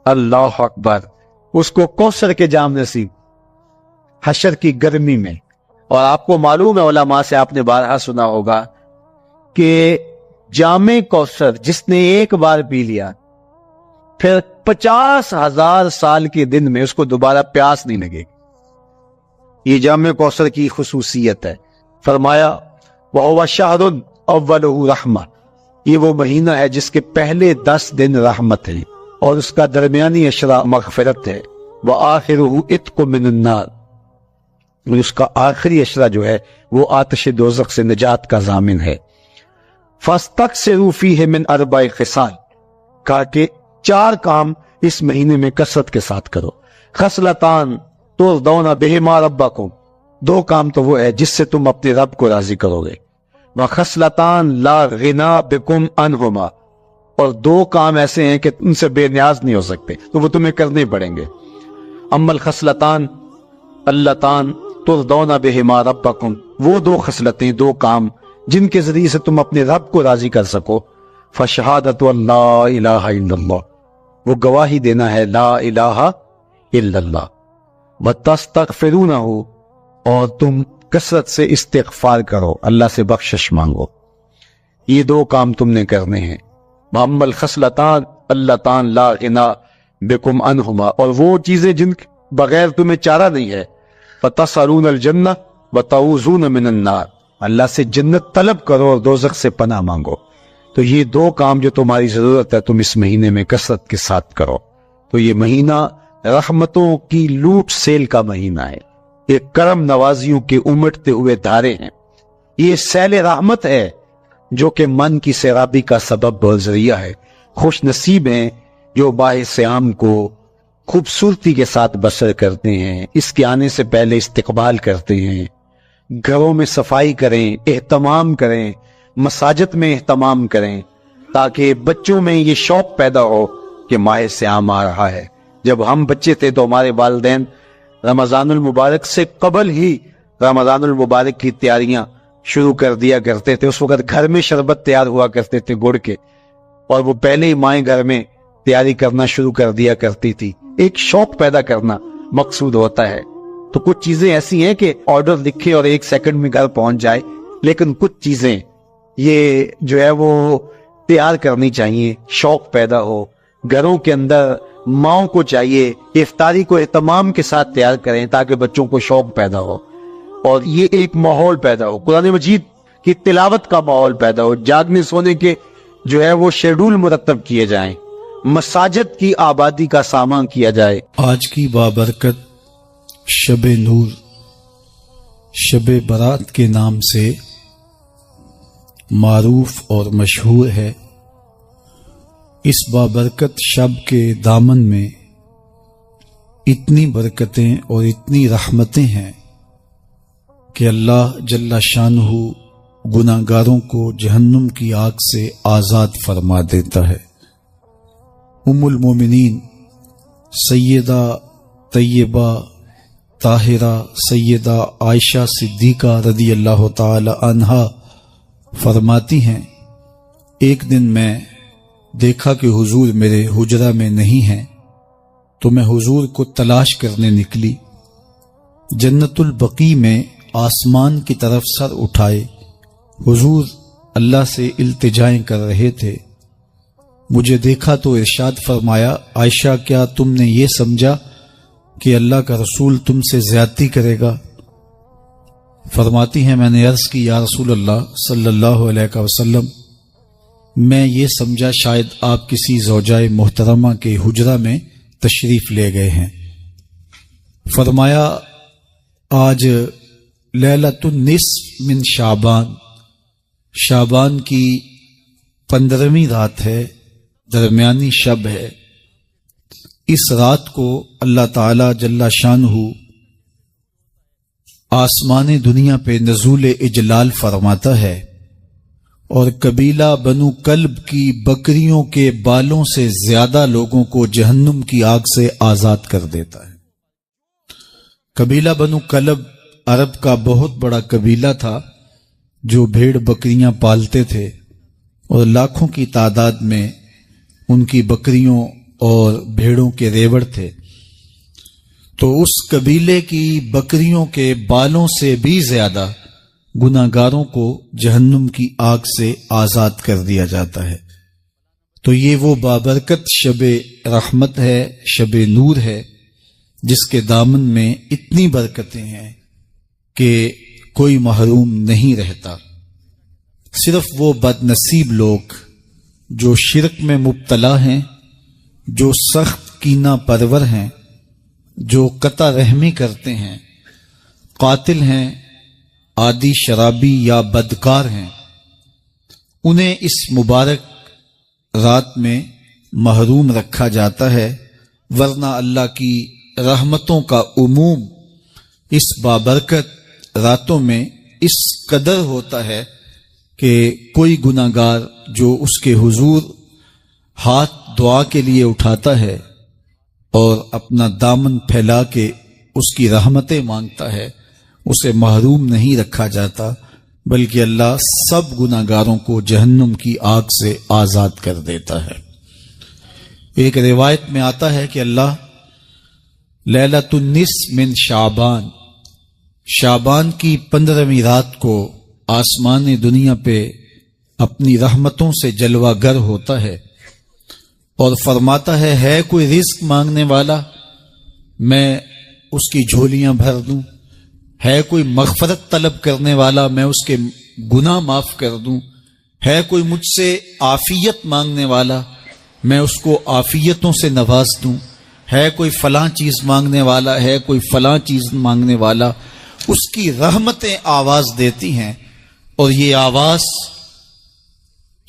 اللہ اکبر. اس کو کوثر کے جام نصیب حشر کی گرمی میں. اور آپ کو معلوم ہے, علماء سے آپ نے بارہا سنا ہوگا کہ جام کوثر جس نے ایک بار پی لیا پھر 50,000 سال کے دن میں اس کو دوبارہ پیاس نہیں لگے گی. یہ جام کوثر کی خصوصیت ہے. فرمایا وَهُوَ شَهْرٌ أَوَّلُهُ رَحْمَةٌ, یہ وہ مہینہ ہے جس کے پہلے 10 دن رحمت ہے اور اس کا درمیانی اشرا مغفرت ہے. وَآخِرُهُ عِتْقٌ مِّنَ النَّارِ, اس کا آخری اشرا جو ہے وہ آتش دوزخ سے نجات کا ضامن ہے. فَاسْتَكْثِرُوا فِيهِ مِنْ 4 خِصَالٍ, کہا کہ 4 کام اس مہینے میں کثرت کے ساتھ کرو. خصلتان ترضون بہما ربکم, 2 کام تو وہ ہے جس سے تم اپنے رب کو راضی کرو گے. وخصلتان لا غنا بکم عنہما, اور 2 کام ایسے ہیں کہ ان سے بے نیاز نہیں ہو سکتے تو وہ تمہیں کرنے پڑیں گے. اما الخصلتان اللتان ترضون بہما ربکم, وہ 2 خصلتیں 2 کام جن کے ذریعے سے تم اپنے رب کو راضی کر سکو. فشہادت اللہ الہ الا اللہ, وہ گواہی دینا ہے لا الہ الا اللہ. وتستغفرونہ, اور تم کثرت سے استغفار کرو, اللہ سے بخشش مانگو. یہ 2 کام تم نے کرنے ہیں. وَأَمَّا الْخَصْلَتَانِ اللَّتَانِ لَا غِنَىٰ بِكُمْ عَنْهُمَا, اور وہ چیزیں جن بغیر تمہیں چارہ نہیں ہے. فَتَسْأَلُونَ الْجَنَّةَ وَتَعُوذُونَ مِنَ النَّارِ, اللہ سے جنت طلب کرو اور دوزخ سے پناہ مانگو. تو یہ 2 کام جو تمہاری ضرورت ہے تم اس مہینے میں کثرت کے ساتھ کرو. تو یہ مہینہ رحمتوں کی لوٹ سیل کا مہینہ ہے, یہ کرم نوازیوں کے امٹتے ہوئے دھارے ہیں. یہ سیل رحمت ہے جو کہ من کی سیرابی کا سبب اور ذریعہ ہے. خوش نصیب ہیں جو ماہ صیام کو خوبصورتی کے ساتھ بسر کرتے ہیں, اس کے آنے سے پہلے استقبال کرتے ہیں, گھروں میں صفائی کریں, اہتمام کریں, مساجد میں اہتمام کریں, تاکہ بچوں میں یہ شوق پیدا ہو کہ ماہ صیام آ رہا ہے. جب ہم بچے تھے تو ہمارے والدین رمضان المبارک سے قبل ہی رمضان المبارک کی تیاریاں شروع کر دیا کرتے تھے. اس وقت گھر میں شربت تیار ہوا کرتے تھے گڑ کے, اور وہ پہلے ہی مائیں گھر میں تیاری کرنا شروع کر دیا کرتی تھی. ایک شوق پیدا کرنا مقصود ہوتا ہے. تو کچھ چیزیں ایسی ہیں کہ آرڈر لکھے اور 1 سیکنڈ میں گھر پہنچ جائے, لیکن کچھ چیزیں یہ جو ہے وہ تیار کرنی چاہیے, شوق پیدا ہو. گھروں کے اندر ماؤں کو چاہیے افطاری کو اہتمام کے ساتھ تیار کریں تاکہ بچوں کو شوق پیدا ہو اور یہ ایک ماحول پیدا ہو, قرآن مجید کی تلاوت کا ماحول پیدا ہو, جاگنے سونے کے جو ہے وہ شیڈول مرتب کیے جائیں, مساجد کی آبادی کا سامان کیا جائے. آج کی بابرکت شب نور, شب برات کے نام سے معروف اور مشہور ہے. اس بابرکت شب کے دامن میں اتنی برکتیں اور اتنی رحمتیں ہیں کہ اللہ جل شانہ گناہگاروں کو جہنم کی آگ سے آزاد فرما دیتا ہے. ام المومنین سیدہ طیبہ طاہرہ سیدہ عائشہ صدیقہ رضی اللہ تعالی عنہا فرماتی ہیں, ایک دن میں دیکھا کہ حضور میرے حجرہ میں نہیں ہیں تو میں حضور کو تلاش کرنے نکلی. جنت البقیع میں آسمان کی طرف سر اٹھائے حضور اللہ سے التجائیں کر رہے تھے. مجھے دیکھا تو ارشاد فرمایا, عائشہ کیا تم نے یہ سمجھا کہ اللہ کا رسول تم سے زیادتی کرے گا؟ فرماتی ہیں میں نے عرض کی یا رسول اللہ صلی اللہ علیہ وسلم، میں یہ سمجھا شاید آپ کسی زوجائے محترمہ کے حجرہ میں تشریف لے گئے ہیں۔ فرمایا آج لیلۃ النصف من شعبان، شعبان کی 15ویں رات ہے، درمیانی شب ہے۔ اس رات کو اللہ تعالی جل شانہ آسمان دنیا پہ نزول اجلال فرماتا ہے اور قبیلہ بنو کلب کی بکریوں کے بالوں سے زیادہ لوگوں کو جہنم کی آگ سے آزاد کر دیتا ہے۔ قبیلہ بنو کلب عرب کا بہت بڑا قبیلہ تھا جو بھیڑ بکریاں پالتے تھے اور لاکھوں کی تعداد میں ان کی بکریوں اور بھیڑوں کے ریوڑ تھے۔ تو اس قبیلے کی بکریوں کے بالوں سے بھی زیادہ گناہگاروں کو جہنم کی آگ سے آزاد کر دیا جاتا ہے۔ تو یہ وہ بابرکت شب رحمت ہے، شب نور ہے، جس کے دامن میں اتنی برکتیں ہیں کہ کوئی محروم نہیں رہتا۔ صرف وہ بد نصیب لوگ جو شرک میں مبتلا ہیں، جو سخت کینہ پرور ہیں، جو قطع رحمی کرتے ہیں، قاتل ہیں، عادی شرابی یا بدکار ہیں، انہیں اس مبارک رات میں محروم رکھا جاتا ہے، ورنہ اللہ کی رحمتوں کا عموم اس بابرکت راتوں میں اس قدر ہوتا ہے کہ کوئی گناہگار جو اس کے حضور ہاتھ دعا کے لیے اٹھاتا ہے اور اپنا دامن پھیلا کے اس کی رحمتیں مانگتا ہے، اسے محروم نہیں رکھا جاتا، بلکہ اللہ سب گناہگاروں کو جہنم کی آگ سے آزاد کر دیتا ہے۔ ایک روایت میں آتا ہے کہ اللہ لیلۃ النصف من شعبان، شعبان کی 15ویں رات کو آسمان دنیا پہ اپنی رحمتوں سے جلوہ گر ہوتا ہے اور فرماتا ہے کوئی رزق مانگنے والا، میں اس کی جھولیاں بھر دوں، ہے کوئی مغفرت طلب کرنے والا، میں اس کے گناہ معاف کر دوں، ہے کوئی مجھ سے عافیت مانگنے والا، میں اس کو عافیتوں سے نواز دوں، ہے کوئی فلاں چیز مانگنے والا، ہے کوئی فلاں چیز مانگنے والا، اس کی رحمتیں آواز دیتی ہیں، اور یہ آواز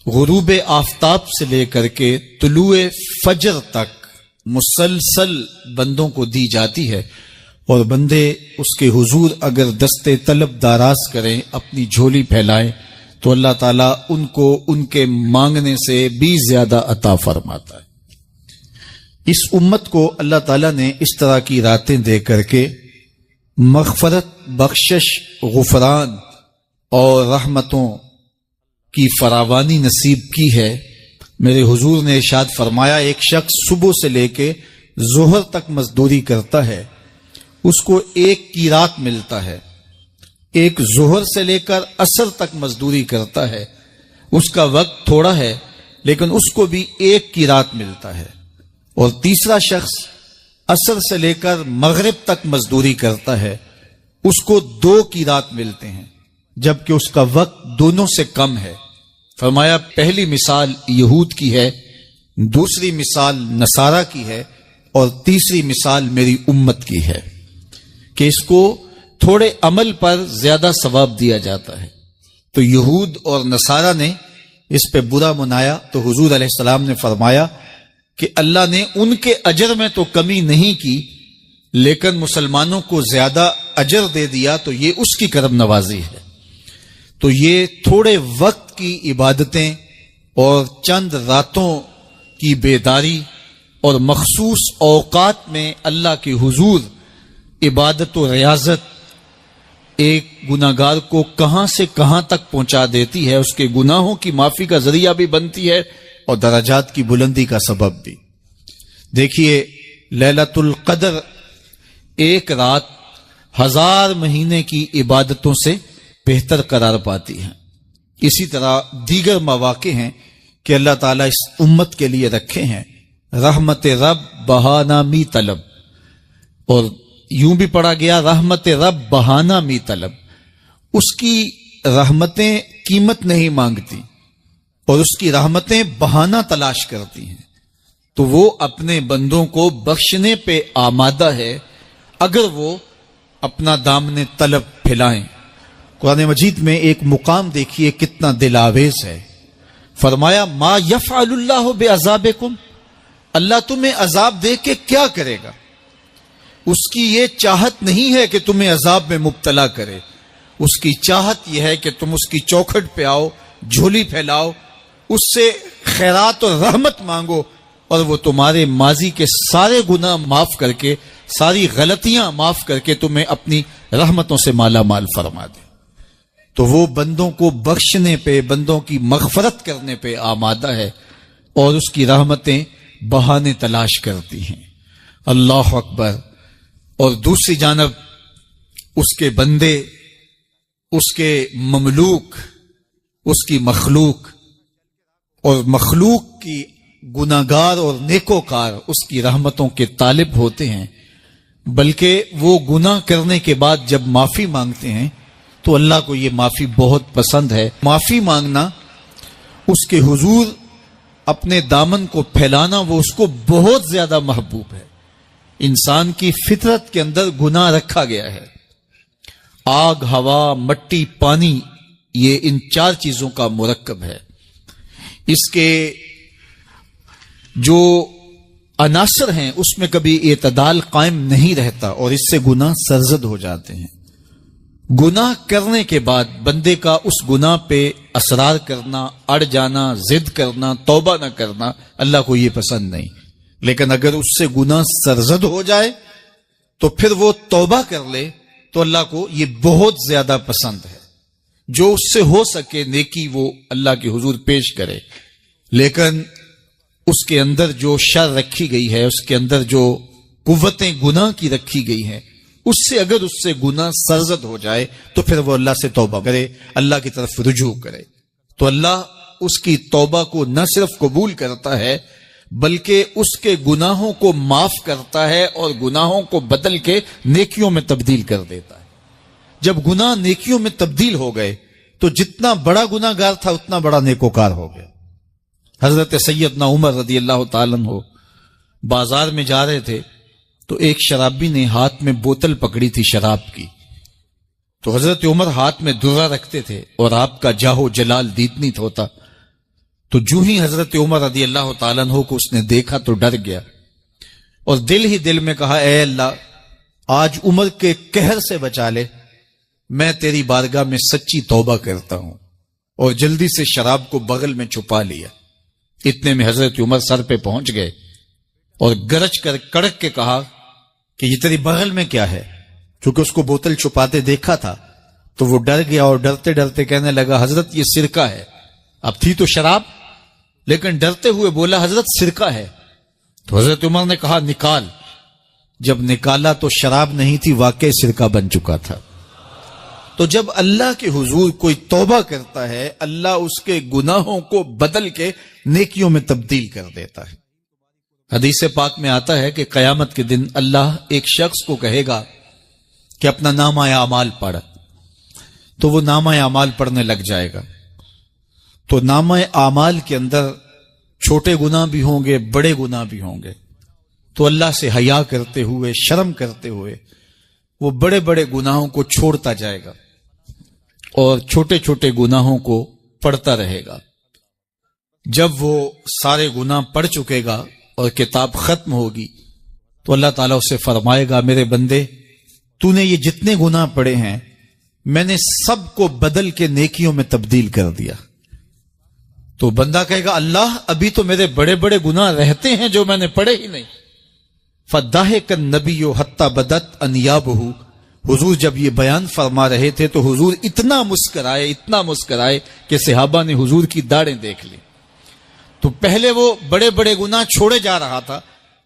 غروب آفتاب سے لے کر کے طلوع فجر تک مسلسل بندوں کو دی جاتی ہے، اور بندے اس کے حضور اگر دستے طلب دراز کریں، اپنی جھولی پھیلائیں، تو اللہ تعالیٰ ان کو ان کے مانگنے سے بھی زیادہ عطا فرماتا ہے۔ اس امت کو اللہ تعالیٰ نے اس طرح کی راتیں دے کر کے مغفرت، بخشش، غفران اور رحمتوں کی فراوانی نصیب کی ہے۔ میرے حضور نے ارشاد فرمایا ایک شخص صبح سے لے کے ظہر تک مزدوری کرتا ہے، اس کو ایک قیراط ملتا ہے۔ ایک ظہر سے لے کر عصر تک مزدوری کرتا ہے، اس کا وقت تھوڑا ہے لیکن اس کو بھی ایک قیراط ملتا ہے۔ اور تیسرا شخص عصر سے لے کر مغرب تک مزدوری کرتا ہے، اس کو 2 قیراط ملتے ہیں، جبکہ اس کا وقت دونوں سے کم ہے۔ فرمایا پہلی مثال یہود کی ہے، دوسری مثال نصارہ کی ہے، اور تیسری مثال میری امت کی ہے کہ اس کو تھوڑے عمل پر زیادہ ثواب دیا جاتا ہے۔ تو یہود اور نصارہ نے اس پہ برا منایا، تو حضور علیہ السلام نے فرمایا کہ اللہ نے ان کے اجر میں تو کمی نہیں کی، لیکن مسلمانوں کو زیادہ اجر دے دیا، تو یہ اس کی کرم نوازی ہے۔ تو یہ تھوڑے وقت کی عبادتیں اور چند راتوں کی بیداری اور مخصوص اوقات میں اللہ کے حضور عبادت و ریاضت ایک گناہگار کو کہاں سے کہاں تک پہنچا دیتی ہے، اس کے گناہوں کی معافی کا ذریعہ بھی بنتی ہے اور درجات کی بلندی کا سبب بھی۔ دیکھیے لیلۃ القدر ایک رات 1000 مہینے کی عبادتوں سے بہتر قرار پاتی ہے۔ اسی طرح دیگر مواقع ہیں کہ اللہ تعالیٰ اس امت کے لیے رکھے ہیں۔ رحمت رب بہانامی طلب، اور یوں بھی پڑھا گیا رحمت رب بہانہ می طلب، اس کی رحمتیں قیمت نہیں مانگتی اور اس کی رحمتیں بہانہ تلاش کرتی ہیں، تو وہ اپنے بندوں کو بخشنے پہ آمادہ ہے اگر وہ اپنا دامن طلب پھیلائیں۔ قرآن مجید میں ایک مقام دیکھیے کتنا دل آویز ہے، فرمایا ما یفعل اللہ بعذابکم، اللہ تمہیں عذاب دے کے کیا کرے گا؟ اس کی یہ چاہت نہیں ہے کہ تمہیں عذاب میں مبتلا کرے، اس کی چاہت یہ ہے کہ تم اس کی چوکھٹ پہ آؤ، جھولی پھیلاؤ، اس سے خیرات اور رحمت مانگو، اور وہ تمہارے ماضی کے سارے گناہ معاف کر کے، ساری غلطیاں معاف کر کے تمہیں اپنی رحمتوں سے مالا مال فرما دے۔ تو وہ بندوں کو بخشنے پہ، بندوں کی مغفرت کرنے پہ آمادہ ہے اور اس کی رحمتیں بہانے تلاش کرتی ہیں۔ اللہ اکبر۔ اور دوسری جانب اس کے بندے، اس کے مملوک، اس کی مخلوق، اور مخلوق کی گناہگار اور نیکوکار اس کی رحمتوں کے طالب ہوتے ہیں، بلکہ وہ گناہ کرنے کے بعد جب معافی مانگتے ہیں تو اللہ کو یہ معافی بہت پسند ہے۔ معافی مانگنا، اس کے حضور اپنے دامن کو پھیلانا، وہ اس کو بہت زیادہ محبوب ہے۔ انسان کی فطرت کے اندر گناہ رکھا گیا ہے، آگ، ہوا، مٹی، پانی، یہ ان چار چیزوں کا مرکب ہے۔ اس کے جو عناصر ہیں اس میں کبھی اعتدال قائم نہیں رہتا اور اس سے گناہ سرزد ہو جاتے ہیں۔ گناہ کرنے کے بعد بندے کا اس گناہ پہ اصرار کرنا، اڑ جانا، ضد کرنا، توبہ نہ کرنا اللہ کو یہ پسند نہیں، لیکن اگر اس سے گناہ سرزد ہو جائے تو پھر وہ توبہ کر لے تو اللہ کو یہ بہت زیادہ پسند ہے۔ جو اس سے ہو سکے نیکی وہ اللہ کے حضور پیش کرے، لیکن اس کے اندر جو شر رکھی گئی ہے، اس کے اندر جو قوتیں گناہ کی رکھی گئی ہیں، اس سے اگر اس سے گناہ سرزد ہو جائے تو پھر وہ اللہ سے توبہ کرے، اللہ کی طرف رجوع کرے، تو اللہ اس کی توبہ کو نہ صرف قبول کرتا ہے بلکہ اس کے گناہوں کو معاف کرتا ہے اور گناہوں کو بدل کے نیکیوں میں تبدیل کر دیتا ہے۔ جب گناہ نیکیوں میں تبدیل ہو گئے تو جتنا بڑا گناہ گار تھا اتنا بڑا نیکوکار ہو گیا۔ حضرت سیدنا عمر رضی اللہ تعالیٰ عنہ بازار میں جا رہے تھے تو ایک شرابی نے ہاتھ میں بوتل پکڑی تھی شراب کی، تو حضرت عمر ہاتھ میں درہ رکھتے تھے اور آپ کا جاہو جلال دیدنیت ہوتا، تو جو ہی حضرت عمر رضی اللہ تعالیٰ عنہ کو اس نے دیکھا تو ڈر گیا اور دل ہی دل میں کہا اے اللہ آج عمر کے قہر سے بچا لے، میں تیری بارگاہ میں سچی توبہ کرتا ہوں، اور جلدی سے شراب کو بغل میں چھپا لیا۔ اتنے میں حضرت عمر سر پہ پہنچ گئے اور گرج کر کڑک کے کہا کہ یہ تیری بغل میں کیا ہے؟ چونکہ اس کو بوتل چھپاتے دیکھا تھا تو وہ ڈر گیا اور ڈرتے ڈرتے کہنے لگا حضرت یہ سرکہ ہے۔ اب تھی تو شراب لیکن ڈرتے ہوئے بولا حضرت سرکہ ہے، تو حضرت عمر نے کہا نکال۔ جب نکالا تو شراب نہیں تھی، واقعی سرکہ بن چکا تھا۔ تو جب اللہ کے حضور کوئی توبہ کرتا ہے اللہ اس کے گناہوں کو بدل کے نیکیوں میں تبدیل کر دیتا ہے۔ حدیث پاک میں آتا ہے کہ قیامت کے دن اللہ ایک شخص کو کہے گا کہ اپنا نامہ اعمال پڑھ، تو وہ نامہ اعمال پڑھنے لگ جائے گا، تو نامہ اعمال کے اندر چھوٹے گناہ بھی ہوں گے، بڑے گناہ بھی ہوں گے، تو اللہ سے حیا کرتے ہوئے، شرم کرتے ہوئے وہ بڑے بڑے گناہوں کو چھوڑتا جائے گا اور چھوٹے چھوٹے گناہوں کو پڑھتا رہے گا۔ جب وہ سارے گناہ پڑھ چکے گا اور کتاب ختم ہوگی تو اللہ تعالیٰ اسے فرمائے گا میرے بندے تو نے یہ جتنے گناہ پڑھے ہیں میں نے سب کو بدل کے نیکیوں میں تبدیل کر دیا۔ تو بندہ کہے گا اللہ ابھی تو میرے بڑے بڑے گناہ رہتے ہیں جو میں نے پڑھے ہی نہیں۔ فَضَحِكَ النَّبِيُّ حَتَّى بَدَتْ أَنْيَابُهُ، حضور جب یہ بیان فرما رہے تھے تو حضور اتنا مسکرائے کہ صحابہ نے حضور کی داڑیں دیکھ لی۔ تو پہلے وہ بڑے بڑے گناہ چھوڑے جا رہا تھا،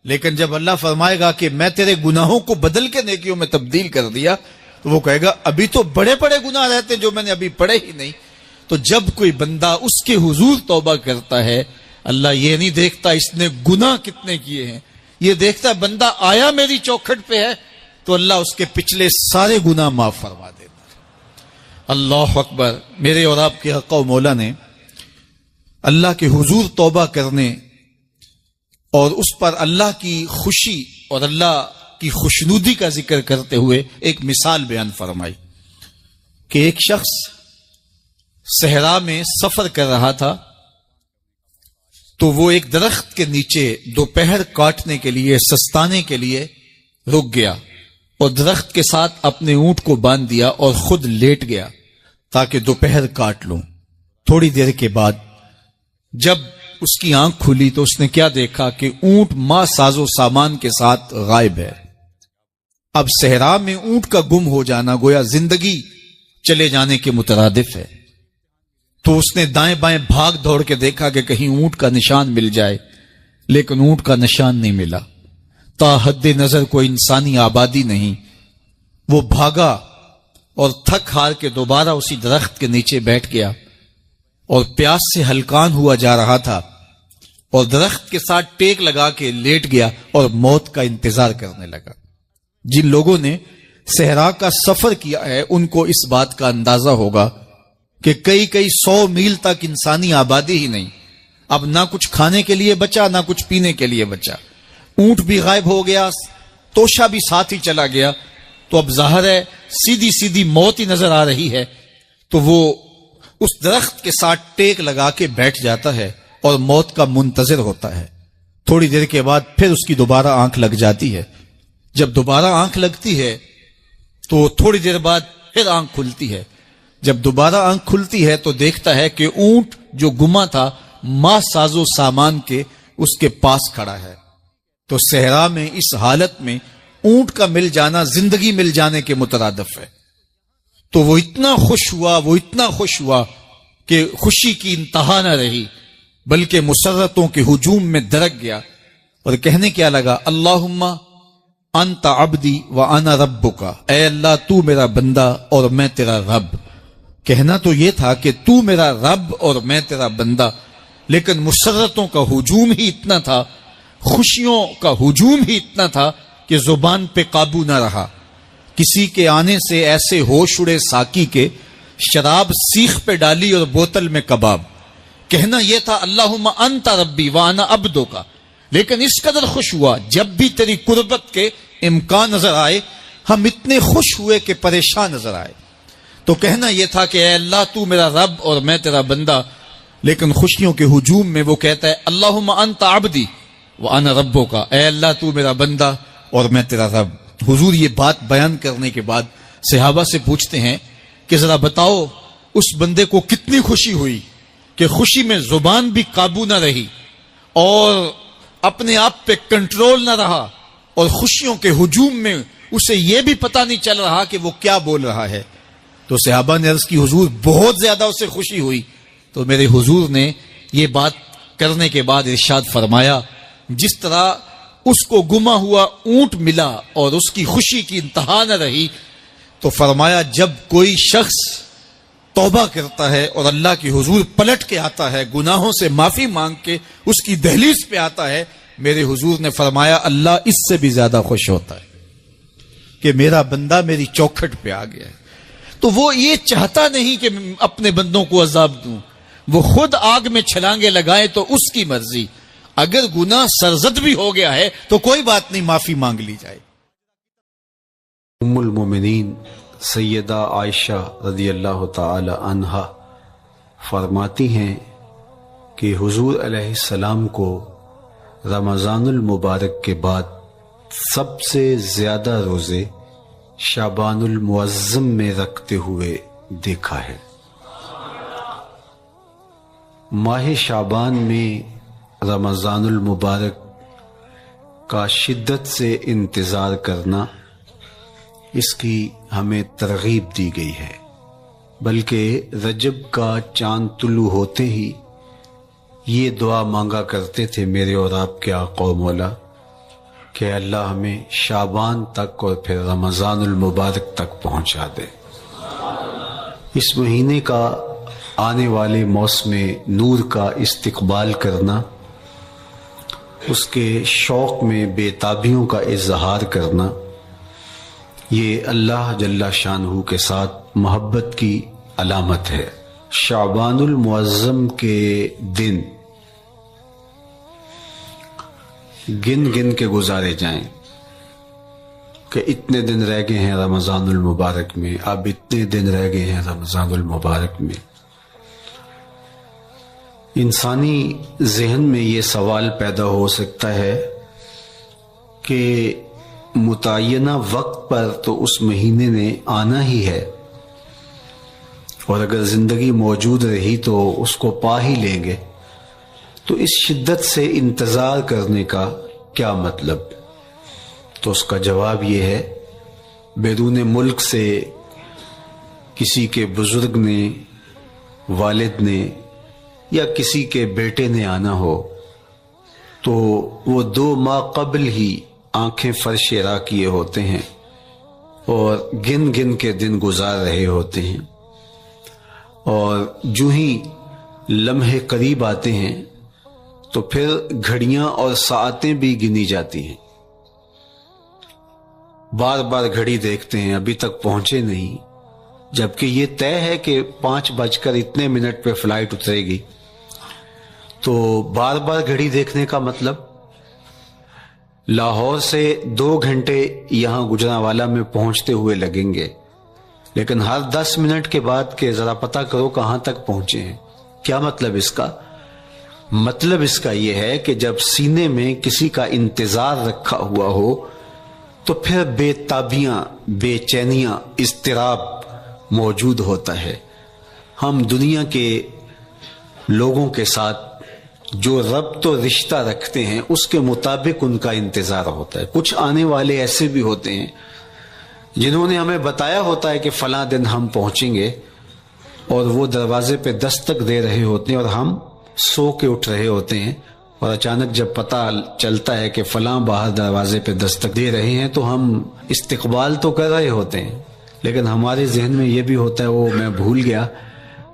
لیکن جب اللہ فرمائے گا کہ میں تیرے گناہوں کو بدل کے نیکیوں میں تبدیل کر دیا تو وہ کہے گا ابھی تو بڑے بڑے گناہ رہتے جو میں نے ابھی پڑھے ہی نہیں۔ تو جب کوئی بندہ اس کے حضور توبہ کرتا ہے اللہ یہ نہیں دیکھتا اس نے گناہ کتنے کیے ہیں، یہ دیکھتا ہے بندہ آیا میری چوکھٹ پہ ہے تو اللہ اس کے پچھلے سارے گناہ معاف فرما دیتا ہے۔ اللہ اکبر۔ میرے اور آپ کے آقا و مولا نے اللہ کے حضور توبہ کرنے اور اس پر اللہ کی خوشی اور اللہ کی خوشنودی کا ذکر کرتے ہوئے ایک مثال بیان فرمائی کہ ایک شخص صحرا میں سفر کر رہا تھا، تو وہ ایک درخت کے نیچے دوپہر کاٹنے کے لیے، سستانے کے لیے رک گیا اور درخت کے ساتھ اپنے اونٹ کو باندھ دیا اور خود لیٹ گیا تاکہ دوپہر کاٹ لوں۔ تھوڑی دیر کے بعد جب اس کی آنکھ کھلی تو اس نے کیا دیکھا کہ اونٹ ماں ساز و سامان کے ساتھ غائب ہے۔ اب صحرا میں اونٹ کا گم ہو جانا گویا زندگی چلے جانے کے مترادف ہے۔ تو اس نے دائیں بائیں بھاگ دوڑ کے دیکھا کہ کہیں اونٹ کا نشان مل جائے، لیکن اونٹ کا نشان نہیں ملا۔ تا حد نظر کوئی انسانی آبادی نہیں۔ وہ بھاگا اور تھک ہار کے دوبارہ اسی درخت کے نیچے بیٹھ گیا اور پیاس سے ہلکان ہوا جا رہا تھا اور درخت کے ساتھ ٹیک لگا کے لیٹ گیا اور موت کا انتظار کرنے لگا۔ جن لوگوں نے صحرا کا سفر کیا ہے ان کو اس بات کا اندازہ ہوگا کہ کئی 100 میل تک انسانی آبادی ہی نہیں، اب نہ کچھ کھانے کے لیے بچا نہ کچھ پینے کے لیے بچا، اونٹ بھی غائب ہو گیا، توشا بھی ساتھ ہی چلا گیا، تو اب ظاہر ہے سیدھی موت ہی نظر آ رہی ہے۔ تو وہ اس درخت کے ساتھ ٹیک لگا کے بیٹھ جاتا ہے اور موت کا منتظر ہوتا ہے۔ تھوڑی دیر کے بعد پھر اس کی دوبارہ آنکھ لگ جاتی ہے۔ جب دوبارہ آنکھ لگتی ہے تو تھوڑی دیر بعد پھر آنکھ کھلتی ہے۔ جب دوبارہ آنکھ کھلتی ہے تو دیکھتا ہے کہ اونٹ جو گما تھا ماں ساز و سامان کے اس کے پاس کھڑا ہے۔ تو صحرا میں اس حالت میں اونٹ کا مل جانا زندگی مل جانے کے مترادف ہے۔ تو وہ اتنا خوش ہوا کہ خوشی کی انتہا نہ رہی، بلکہ مسرتوں کے ہجوم میں درک گیا اور کہنے کیا لگا، اللہم انت عبدی وانا ربک، اے اللہ تو میرا بندہ اور میں تیرا رب۔ کہنا تو یہ تھا کہ تو میرا رب اور میں تیرا بندہ، لیکن مسرتوں کا ہجوم ہی اتنا تھا، خوشیوں کا ہجوم ہی اتنا تھا کہ زبان پہ قابو نہ رہا۔ کسی کے آنے سے ایسے ہوش اڑے ساکی کے، شراب سیخ پہ ڈالی اور بوتل میں کباب۔ کہنا یہ تھا اللہم انت ربی وانا عبدک، لیکن اس قدر خوش ہوا جب بھی تیری قربت کے امکان نظر آئے ہم اتنے خوش ہوئے کہ پریشان نظر آئے۔ تو کہنا یہ تھا کہ اے اللہ تو میرا رب اور میں تیرا بندہ، لیکن خوشیوں کے ہجوم میں وہ کہتا ہے اللہم انت عبدی وانا ربک، اے اللہ تو میرا بندہ اور میں تیرا رب۔ حضور یہ بات بیان کرنے کے بعد صحابہ سے پوچھتے ہیں کہ ذرا بتاؤ اس بندے کو کتنی خوشی ہوئی کہ خوشی میں زبان بھی قابو نہ رہی اور اپنے آپ پہ کنٹرول نہ رہا، اور خوشیوں کے ہجوم میں اسے یہ بھی پتہ نہیں چل رہا کہ وہ کیا بول رہا ہے۔ تو صحابہ نے عرض کی حضور بہت زیادہ اسے خوشی ہوئی۔ تو میرے حضور نے یہ بات کرنے کے بعد ارشاد فرمایا، جس طرح اس کو گما ہوا اونٹ ملا اور اس کی خوشی کی انتہا نہ رہی، تو فرمایا جب کوئی شخص توبہ کرتا ہے اور اللہ کی حضور پلٹ کے آتا ہے، گناہوں سے معافی مانگ کے اس کی دہلیز پہ آتا ہے، میرے حضور نے فرمایا اللہ اس سے بھی زیادہ خوش ہوتا ہے کہ میرا بندہ میری چوکھٹ پہ آ گیا ہے۔ تو وہ یہ چاہتا نہیں کہ اپنے بندوں کو عذاب دوں، وہ خود آگ میں چھلانگے لگائے تو اس کی مرضی، اگر گناہ سرزد بھی ہو گیا ہے تو کوئی بات نہیں، معافی مانگ لی جائے۔ ام المومنین سیدہ عائشہ رضی اللہ تعالی عنہا فرماتی ہیں کہ حضور علیہ السلام کو رمضان المبارک کے بعد سب سے زیادہ روزے شعبان المعظم میں رکھتے ہوئے دیکھا ہے۔ ماہ شعبان میں رمضان المبارک کا شدت سے انتظار کرنا، اس کی ہمیں ترغیب دی گئی ہے، بلکہ رجب کا چاند طلوع ہوتے ہی یہ دعا مانگا کرتے تھے میرے اور آپ کے آقا و مولا کہ اللہ ہمیں شعبان تک اور پھر رمضان المبارک تک پہنچا دے۔ اس مہینے کا آنے والے موسم نور کا استقبال کرنا، اس کے شوق میں بے تابیوں کا اظہار کرنا، یہ اللہ جل شانہ کے ساتھ محبت کی علامت ہے۔ شعبان المعظم کے دن گن گن کے گزارے جائیں کہ اتنے دن رہ گئے ہیں رمضان المبارک میں، اب اتنے دن رہ گئے ہیں رمضان المبارک میں۔ انسانی ذہن میں یہ سوال پیدا ہو سکتا ہے کہ متعینہ وقت پر تو اس مہینے نے آنا ہی ہے، اور اگر زندگی موجود رہی تو اس کو پا ہی لیں گے، تو اس شدت سے انتظار کرنے کا کیا مطلب؟ تو اس کا جواب یہ ہے، بیرون ملک سے کسی کے بزرگ نے، والد نے یا کسی کے بیٹے نے آنا ہو تو وہ 2 ماہ قبل ہی آنکھیں فرش را کیے ہوتے ہیں اور گن گن کے دن گزار رہے ہوتے ہیں، اور جو ہی لمحے قریب آتے ہیں تو پھر گھڑیاں اور ساعتیں بھی گنی جاتی ہیں۔ بار بار گھڑی دیکھتے ہیں، ابھی تک پہنچے نہیں، جبکہ یہ طے ہے کہ 5:02 پہ فلائٹ اترے گی۔ تو بار بار گھڑی دیکھنے کا مطلب لاہور سے 2 گھنٹے یہاں گجرانوالہ میں پہنچتے ہوئے لگیں گے، لیکن ہر 10 منٹ کے بعد کہ ذرا پتہ کرو کہاں تک پہنچے ہیں۔ کیا مطلب اس کا؟ مطلب اس کا یہ ہے کہ جب سینے میں کسی کا انتظار رکھا ہوا ہو تو پھر بے تابیاں، بے چینیاں، اضطراب موجود ہوتا ہے۔ ہم دنیا کے لوگوں کے ساتھ جو ربط و رشتہ رکھتے ہیں اس کے مطابق ان کا انتظار ہوتا ہے۔ کچھ آنے والے ایسے بھی ہوتے ہیں جنہوں نے ہمیں بتایا ہوتا ہے کہ فلاں دن ہم پہنچیں گے، اور وہ دروازے پہ دستک دے رہے ہوتے ہیں اور ہم سو کے اٹھ رہے ہوتے ہیں، اور اچانک جب پتہ چلتا ہے کہ فلاں باہر دروازے پہ دستک دے رہے ہیں تو ہم استقبال تو کر رہے ہوتے ہیں، لیکن ہمارے ذہن میں یہ بھی ہوتا ہے وہ میں بھول گیا،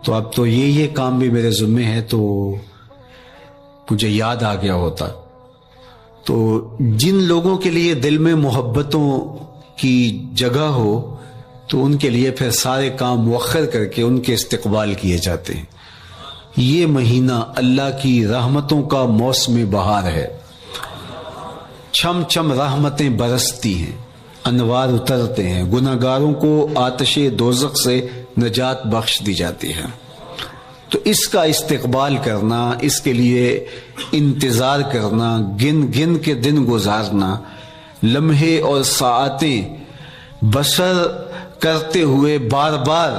تو اب تو یہ کام بھی میرے ذمے ہے، تو مجھے یاد آ گیا ہوتا۔ تو جن لوگوں کے لیے دل میں محبتوں کی جگہ ہو تو ان کے لیے پھر سارے کام مؤخر کر کے ان کے استقبال کیے جاتے ہیں۔ یہ مہینہ اللہ کی رحمتوں کا موسم بہار ہے، چھم چھم رحمتیں برستی ہیں، انوار اترتے ہیں، گناہگاروں کو آتش دوزخ سے نجات بخش دی جاتی ہے۔ تو اس کا استقبال کرنا، اس کے لیے انتظار کرنا، گن گن کے دن گزارنا، لمحے اور ساعتیں بسر کرتے ہوئے بار بار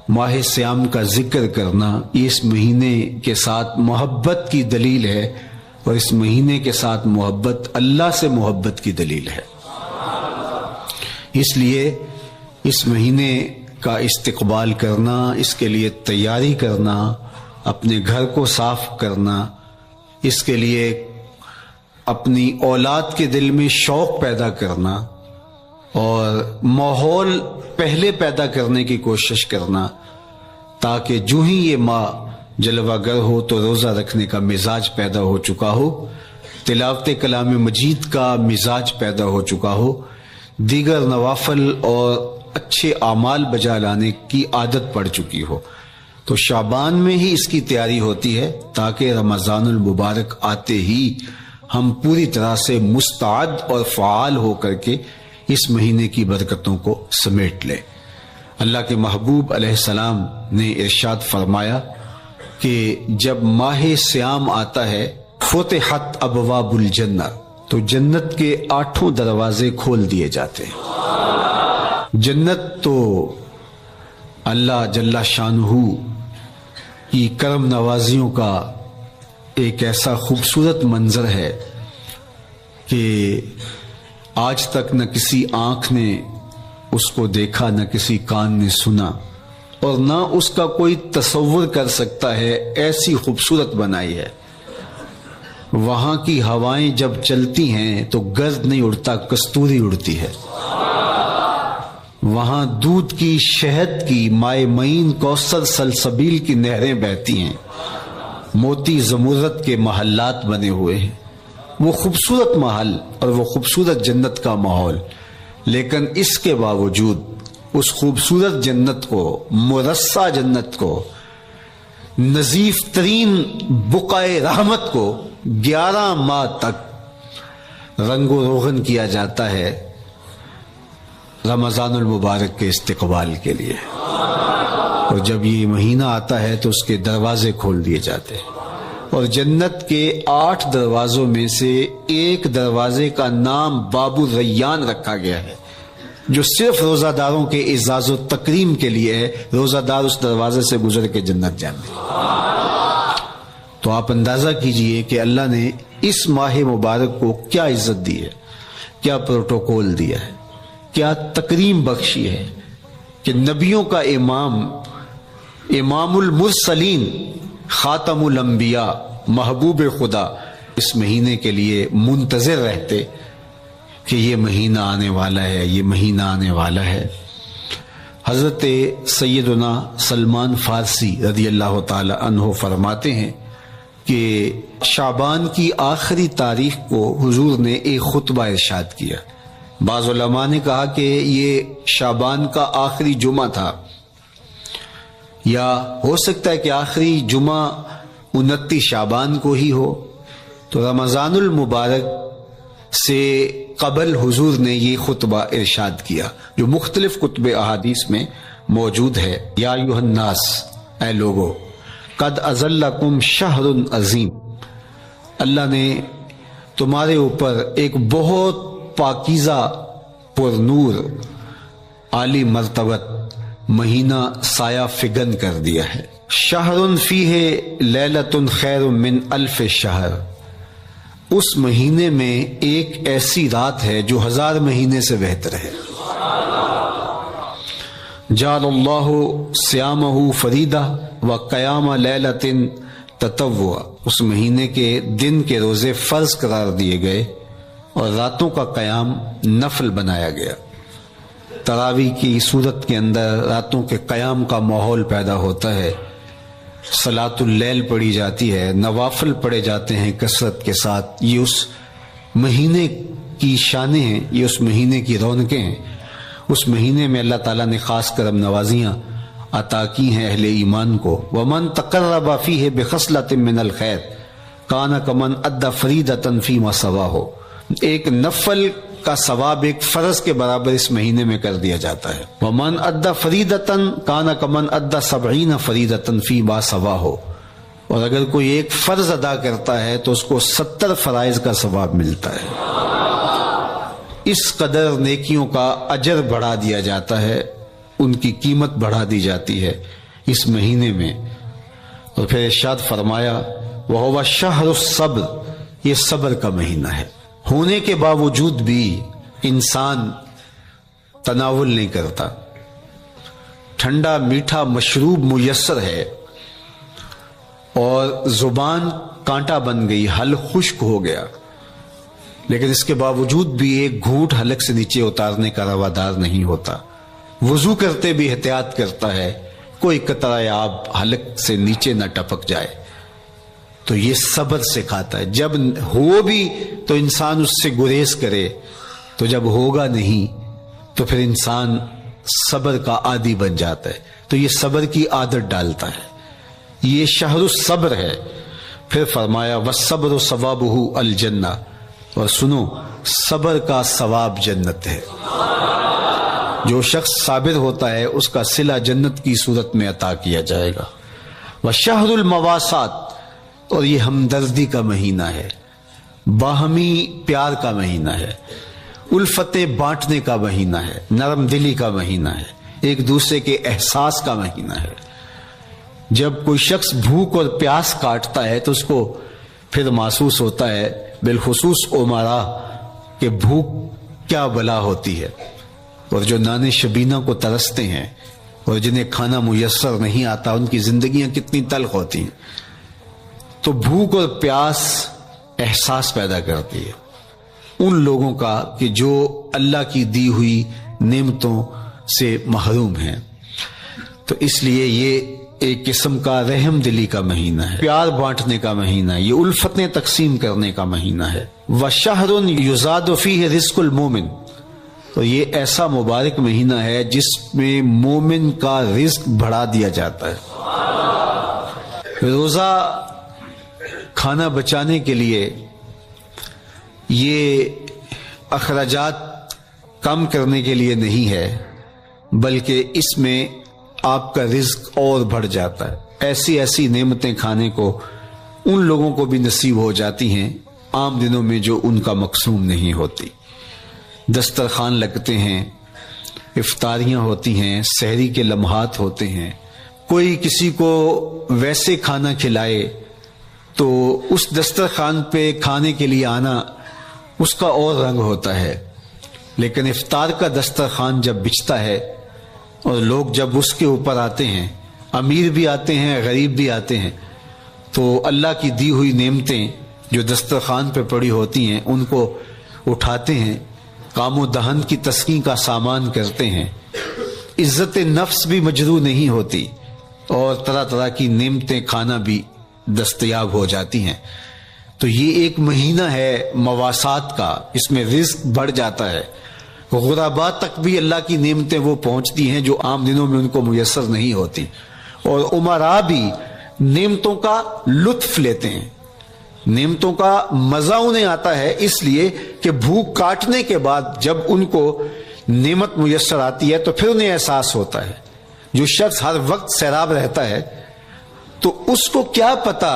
ماہ سیام کا ذکر کرنا، یہ اس مہینے کے ساتھ محبت کی دلیل ہے، اور اس مہینے کے ساتھ محبت اللہ سے محبت کی دلیل ہے۔ اس لیے اس مہینے کا استقبال کرنا، اس کے لیے تیاری کرنا، اپنے گھر کو صاف کرنا، اس کے لیے اپنی اولاد کے دل میں شوق پیدا کرنا اور ماحول پہلے پیدا کرنے کی کوشش کرنا، تاکہ جو ہی یہ ماہ جلوہ گر ہو تو روزہ رکھنے کا مزاج پیدا ہو چکا ہو، تلاوت کلام مجید کا مزاج پیدا ہو چکا ہو، دیگر نوافل اور اچھے اعمال بجا لانے کی عادت پڑ چکی ہو۔ تو شعبان میں ہی اس کی تیاری ہوتی ہے تاکہ رمضان المبارک آتے ہی ہم پوری طرح سے مستعد اور فعال ہو کر کے اس مہینے کی برکتوں کو سمیٹ لیں۔ اللہ کے محبوب علیہ السلام نے ارشاد فرمایا کہ جب ماہ سیام آتا ہے فتحت ابواب الجنہ، تو جنت کے 8 دروازے کھول دیے جاتے ہیں۔ جنت تو اللہ جل شانہ کی کرم نوازیوں کا ایک ایسا خوبصورت منظر ہے کہ آج تک نہ کسی آنکھ نے اس کو دیکھا، نہ کسی کان نے سنا، اور نہ اس کا کوئی تصور کر سکتا ہے، ایسی خوبصورت بنائی ہے۔ وہاں کی ہوائیں جب چلتی ہیں تو گرد نہیں اڑتا، کستوری اڑتی ہے۔ وہاں دودھ کی، شہد کی، مائے معین، کوثر، سلسبیل کی نہریں بہتی ہیں، موتی زمرد کے محلات بنے ہوئے ہیں۔ وہ خوبصورت محل اور وہ خوبصورت جنت کا ماحول، لیکن اس کے باوجود اس خوبصورت جنت کو، مرصع جنت کو، نظیف ترین بقعۂ رحمت کو 11 ماہ تک رنگ و روغن کیا جاتا ہے رمضان المبارک کے استقبال کے لیے، اور جب یہ مہینہ آتا ہے تو اس کے دروازے کھول دیے جاتے ہیں، اور جنت کے 8 دروازوں میں سے ایک دروازے کا نام باب الریان رکھا گیا ہے، جو صرف روزہ داروں کے اعزاز و تکریم کے لیے ہے۔ روزہ دار اس دروازے سے گزر کے جنت جاتے ہیں۔ تو آپ اندازہ کیجئے کہ اللہ نے اس ماہ مبارک کو کیا عزت دی ہے، کیا پروٹوکول دیا ہے، کیا تکریم بخشی ہے کہ نبیوں کا امام المرسلین، خاتم الانبیاء، محبوب خدا اس مہینے کے لیے منتظر رہتے کہ یہ مہینہ آنے والا ہے، یہ مہینہ آنے والا ہے۔ حضرت سیدنا سلمان فارسی رضی اللہ تعالی عنہ فرماتے ہیں کہ شعبان کی آخری تاریخ کو حضور نے ایک خطبہ ارشاد کیا۔ بعض علماء نے کہا کہ یہ شعبان کا آخری جمعہ تھا، یا ہو سکتا ہے کہ آخری جمعہ 29 شعبان کو ہی ہو۔ تو رمضان المبارک سے قبل حضور نے یہ خطبہ ارشاد کیا، جو مختلف کتب احادیث میں موجود ہے۔ یا ایھا الناس، اے لوگو، قد اظلکم شہر عظیم، اللہ نے تمہارے اوپر ایک بہت پاکیزہ، پر نور، عالی مرتبت مہینہ سایہ فگن کر دیا ہے۔ شہر فیہ لیلۃ خیر من الف شہر، اس مہینے میں ایک ایسی رات ہے جو 1000 مہینے سے بہتر ہے۔ جعل اللہ صیامہ فریدہ و قیام لیلۃ تطوع، اس مہینے کے دن کے روزے فرض قرار دیے گئے اور راتوں کا قیام نفل بنایا گیا۔ تراویح کی صورت کے اندر راتوں کے قیام کا ماحول پیدا ہوتا ہے، صلاۃ اللیل پڑھی جاتی ہے، نوافل پڑھے جاتے ہیں کثرت کے ساتھ۔ یہ اس مہینے کی شانیں ہیں، یہ اس مہینے کی رونقیں ہیں۔ اس مہینے میں اللہ تعالیٰ نے خاص کرم نوازیاں عطا کی ہیں اہل ایمان کو۔ وَمَن تَقَرَّبَ فِيهِ بِخَصْلَةٍ مِّنَ الْخَيْرِ كَانَ كَمَنْ أَدَّى فَرِيضَةً فِيمَا سَوَاهُ، ایک نفل کا ثواب ایک فرض کے برابر اس مہینے میں کر دیا جاتا ہے۔ وَمَنْ أَدَّى فَرِيضَةً كَانَ كَمَنْ أَدَّى 70 فَرِيضَةً فِيمَا سَوَاهُ، اور اگر کوئی ایک فرض ادا کرتا ہے تو اس کو 70 فرائض کا ثواب ملتا ہے۔ اس قدر نیکیوں کا اجر بڑھا دیا جاتا ہے، ان کی قیمت بڑھا دی جاتی ہے اس مہینے میں۔ اور پھر ارشاد فرمایا وَهُوَ شَهْرُ الصَّبْرِ، یہ صبر کا مہینہ ہے۔ ہونے کے باوجود بھی انسان تناول نہیں کرتا، ٹھنڈا میٹھا مشروب میسر ہے اور زبان کانٹا بن گئی، حلق خشک ہو گیا، لیکن اس کے باوجود بھی ایک گھونٹ حلق سے نیچے اتارنے کا روادار نہیں ہوتا۔ وضو کرتے بھی احتیاط کرتا ہے کوئی قطرہ آب حلق سے نیچے نہ ٹپک جائے۔ تو یہ صبر سکھاتا ہے، جب ہو بھی تو انسان اس سے گریز کرے، تو جب ہوگا نہیں تو پھر انسان صبر کا عادی بن جاتا ہے، تو یہ صبر کی عادت ڈالتا ہے۔ یہ شہر الصبر ہے۔ پھر فرمایا والصبر ثوابہ الجنہ، اور سنو صبر کا ثواب جنت ہے۔ جو شخص صابر ہوتا ہے اس کا صلہ جنت کی صورت میں عطا کیا جائے گا۔ وشہر المواسات، اور یہ ہمدردی کا مہینہ ہے، باہمی پیار کا مہینہ ہے، الفتیں بانٹنے کا مہینہ ہے، نرم دلی کا مہینہ ہے، ایک دوسرے کے احساس کا مہینہ ہے۔ جب کوئی شخص بھوک اور پیاس کاٹتا ہے تو اس کو پھر محسوس ہوتا ہے، بالخصوص امراء، کہ بھوک کیا بلا ہوتی ہے، اور جو نان شبینہ کو ترستے ہیں اور جنہیں کھانا میسر نہیں آتا ان کی زندگیاں کتنی تلخ ہوتی ہیں۔ تو بھوک اور پیاس احساس پیدا کرتی ہے ان لوگوں کا کہ جو اللہ کی دی ہوئی نعمتوں سے محروم ہیں۔ تو اس لیے یہ ایک قسم کا رحم دلی کا مہینہ ہے، پیار بانٹنے کا مہینہ ہے، یہ الفتیں تقسیم کرنے کا مہینہ ہے۔ وَشَهْرٌ يُزَادُ فِيهِ رِزْقُ الْمُؤْمِنِ، تو یہ ایسا مبارک مہینہ ہے جس میں مومن کا رزق بڑھا دیا جاتا ہے۔ روزہ کھانا بچانے کے لیے، یہ اخراجات کم کرنے کے لیے نہیں ہے، بلکہ اس میں آپ کا رزق اور بڑھ جاتا ہے۔ ایسی ایسی نعمتیں کھانے کو ان لوگوں کو بھی نصیب ہو جاتی ہیں عام دنوں میں جو ان کا مقسوم نہیں ہوتی۔ دسترخوان لگتے ہیں، افطاریاں ہوتی ہیں، سحری کے لمحات ہوتے ہیں، کوئی کسی کو ویسے کھانا کھلائے تو اس دسترخوان پہ کھانے کے لیے آنا اس کا اور رنگ ہوتا ہے، لیکن افطار کا دسترخوان جب بچھتا ہے اور لوگ جب اس کے اوپر آتے ہیں، امیر بھی آتے ہیں، غریب بھی آتے ہیں، تو اللہ کی دی ہوئی نعمتیں جو دسترخوان پہ پڑی ہوتی ہیں ان کو اٹھاتے ہیں، کام و دہن کی تسکین کا سامان کرتے ہیں، عزت نفس بھی مجروح نہیں ہوتی اور طرح طرح کی نعمتیں کھانا بھی دستیاب ہو جاتی ہیں۔ تو یہ ایک مہینہ ہے مواسات کا، اس میں رزق بڑھ جاتا ہے، غرباء تک بھی اللہ کی نعمتیں وہ پہنچتی ہیں جو عام دنوں میں ان کو میسر نہیں ہوتی، اور امراء بھی نعمتوں کا لطف لیتے ہیں، نعمتوں کا مزہ انہیں آتا ہے، اس لیے کہ بھوک کاٹنے کے بعد جب ان کو نعمت میسر آتی ہے تو پھر انہیں احساس ہوتا ہے۔ جو شخص ہر وقت سیراب رہتا ہے تو اس کو کیا پتا